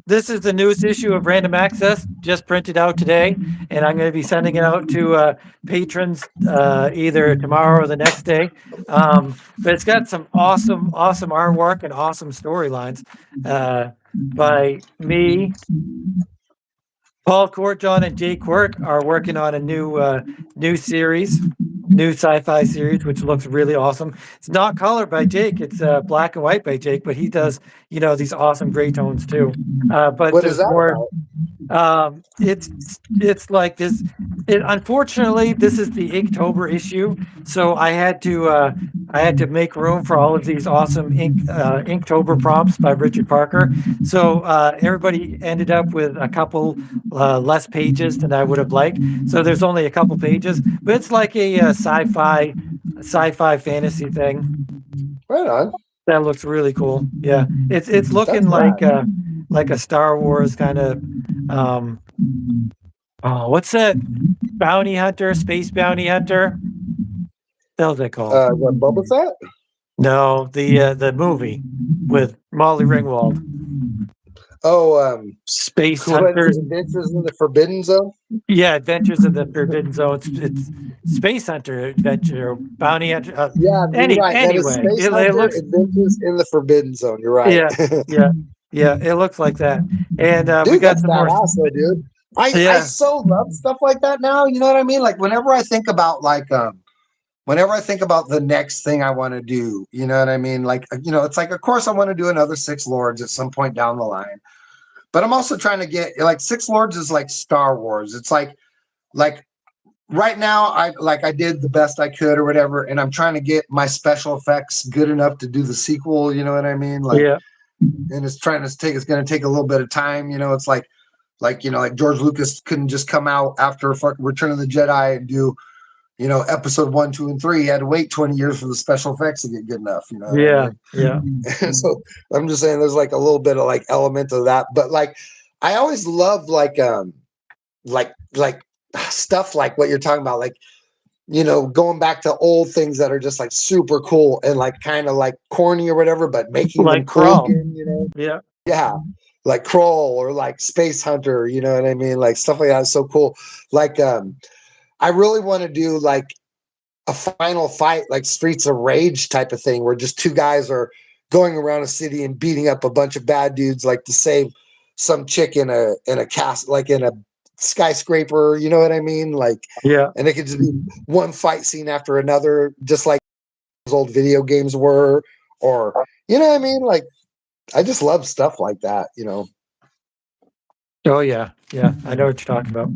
this is the newest issue of Random Access, just printed out today, and I'm going to be sending it out to patrons either tomorrow or the next day. But it's got some awesome artwork and awesome storylines by me. Paul Courtjohn and Jay Quirk are working on a new series, new sci-fi series, which looks really awesome. It's not colored by Jake; it's black and white by Jake, but he does, these awesome gray tones too. But what is there's that more. about? It's like this. Unfortunately, this is the Inktober issue, so I had to make room for all of these awesome Inktober prompts by Richard Parker. So everybody ended up with a couple less pages than I would have liked. So there's only a couple pages, but it's like a sci-fi fantasy thing. Right on. That looks really cool. Yeah, it's looking That's rad. like a Star Wars kind of oh, what's that bounty hunter, space bounty hunter? The hell's that called? What Boba Fett? No, the movie with Molly Ringwald. Oh, Space what Hunters. Adventures in the Forbidden Zone? Yeah, Adventures in the Forbidden Zone. It's Space Hunter Adventure, Bounty Hunter. Yeah, you're right. That is Anyway, Space it Hunter looks Adventures in the Forbidden Zone. You're right. yeah, yeah, yeah. It looks like that. And we Dude, got that's some more. badass though, dude. I Yeah, so love stuff like that now. You know what I mean? Like whenever I think about whenever I think about the next thing I want to do, you know what I mean? Like, it's like, of course I want to do another Six Lords at some point down the line, but I'm also trying to get like Six Lords is like Star Wars. It's like right now I did the best I could or whatever, and I'm trying to get my special effects good enough to do the sequel. You know what I mean? Like, yeah, and it's going to take a little bit of time. It's like George Lucas couldn't just come out after fucking Return of the Jedi and do, episode 1, 2, and 3. He had to wait 20 years for the special effects to get good enough. You know what I yeah, mean? yeah, So I'm just saying there's like a little bit of like element of that, but like I always love like stuff like what you're talking about, like going back to old things that are just like super cool and like kind of like corny or whatever, but making them like cool Crawl. again. Yeah, Yeah, like Kroll or like Space Hunter, you know what I mean? Like stuff like that is so cool. Like I really want to do like a final fight, like Streets of Rage type of thing, where just two guys are going around a city and beating up a bunch of bad dudes, like to save some chick in a cast, like in a skyscraper. You know what I mean? Like, yeah. and it could just be one fight scene after another, just like those old video games were, or you know what I mean? Like, I just love stuff like that. Oh yeah, yeah. I know what you're talking about.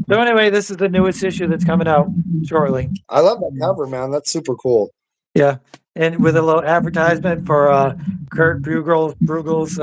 So anyway, this is the newest issue that's coming out shortly. I love that cover, man. That's super cool. Yeah, and with a little advertisement for Kurt Bruegel's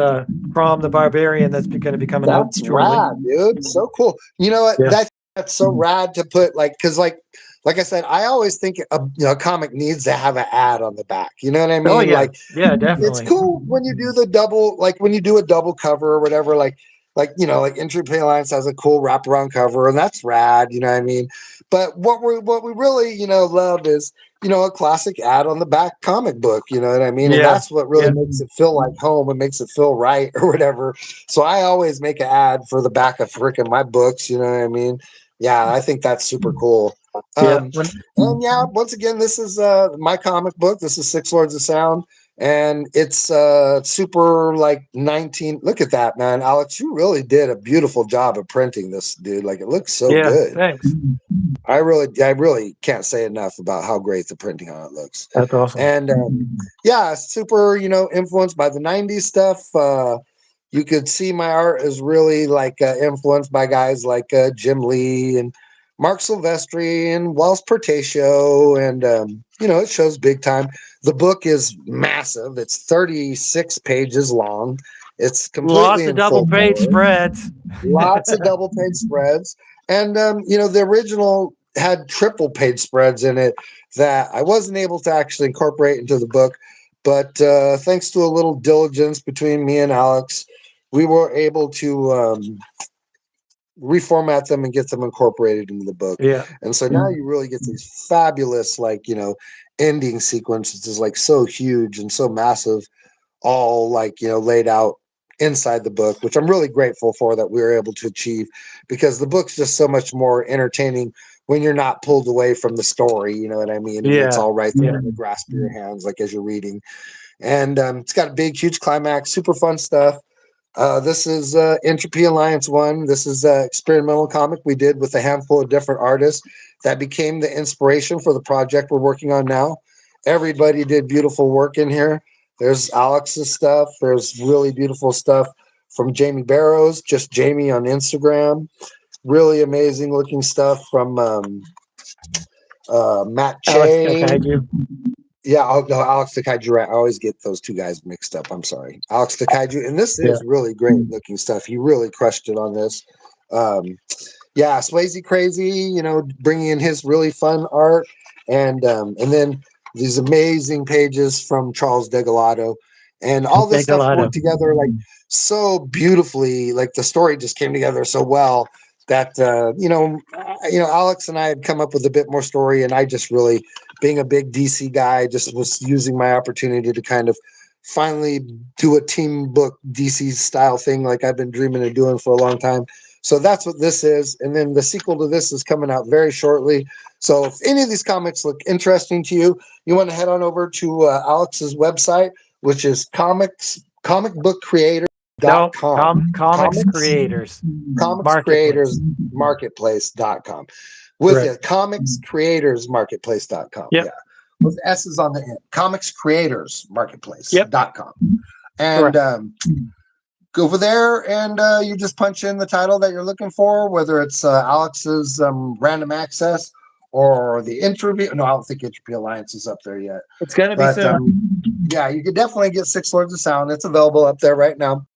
Prom the Barbarian that's going to be coming out That's shortly. rad, dude. So cool. You know what? Yeah. That's so rad to put because like I said, I always think a comic needs to have an ad on the back. You know what I mean? Oh yeah, Like yeah, it's definitely. cool when you do the double, like when you do a double cover or whatever, like Entry Pay Alliance has a cool wraparound cover, and that's rad. You know what I mean? But what we really love is a classic ad on the back comic book. You know what I mean? And Yeah, that's what really yeah, makes it feel like home and makes it feel right or whatever. So I always make an ad for the back of frickin' my books. You know what I mean? Yeah, I think that's super cool. yeah. And yeah, once again, this is my comic book. This is Six Lords of Sound, and it's super like 19. Look at that, man, Alex! You really did a beautiful job of printing this, dude. Like it looks so Yeah, good. thanks. I really can't say enough about how great the printing on it looks. That's awesome. And yeah, super, influenced by the 90s stuff. You could see my art is really like influenced by guys like Jim Lee and Mark Silvestri and Wells Portatio. And, it shows big time. The book is massive. It's 36 pages long. It's completely Lots of in double full page color. spreads. Lots of double page spreads. And, the original had triple page spreads in it that I wasn't able to actually incorporate into the book. But thanks to a little diligence between me and Alex, we were able to reformat them and get them incorporated into the book. Yeah, And so now you really get these fabulous, ending sequences is like so huge and so massive, all laid out inside the book, which I'm really grateful for that we were able to achieve, because the book's just so much more entertaining when you're not pulled away from the story. You know what I mean? And it's yeah, all right there yeah. in the grasp of your hands, like as you're reading. And it's got a big, huge climax, super fun stuff. This is Entropy Alliance 1. This is an experimental comic we did with a handful of different artists that became the inspiration for the project we're working on now. Everybody did beautiful work in here. There's Alex's stuff. There's really beautiful stuff from Jamie Barrows, just Jamie on Instagram. Really amazing looking stuff from Matt Alex Che. Kaiju. Yeah, no, Alex the Kaiju. Right. I always get those two guys mixed up. I'm sorry. Alex the Kaiju. And this is really great looking stuff. He really crushed it on this. Yeah, Swayze Crazy, you know, bringing in his really fun art. And then these amazing pages from Charles Degalado. And all this stuff worked together like so beautifully. Like the story just came together so well that Alex and I had come up with a bit more story, and I just really, being a big DC guy, just was using my opportunity to kind of finally do a team book DC style thing like I've been dreaming of doing for a long time. So that's what this is. And then the sequel to this is coming out very shortly. So if any of these comics look interesting to you, you want to head on over to Alex's website, which is comicbookcreator.com. Comics Creators. Comics Creators Marketplace.com. With it, Comics Creators Marketplace.com. Yep. Yeah. With S's on the end. Comics Creators Marketplace.com. And go over there and you just punch in the title that you're looking for, whether it's Alex's Random Access or the Entropy. No, I don't think Entropy Alliance is up there yet. It's going to be soon. Yeah, you could definitely get Six Lords of Sound. It's available up there right now.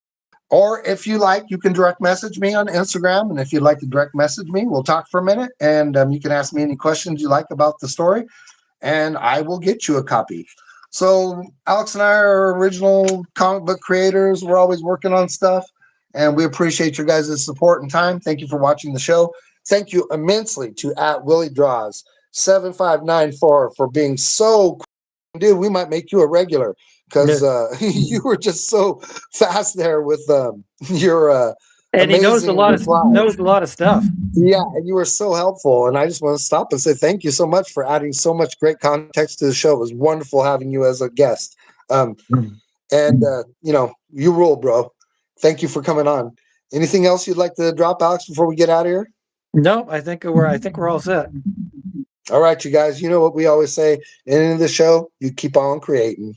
Or if you like, you can direct message me on Instagram. And if you'd like to direct message me, we'll talk for a minute. And you can ask me any questions you like about the story, and I will get you a copy. So Alex and I are original comic book creators. We're always working on stuff, and we appreciate your guys' support and time. Thank you for watching the show. Thank you immensely to @WillieDraws7594 for being so cool. Dude, we might make you a regular because you were just so fast there with your and he knows a lot of stuff. Yeah, and you were so helpful. And I just want to stop and say thank you so much for adding so much great context to the show. It was wonderful having you as a guest. You rule, bro. Thank you for coming on. Anything else you'd like to drop, Alex, before we get out of here? No, I think we're all set. All right, you guys. You know what we always say in the show: you keep on creating.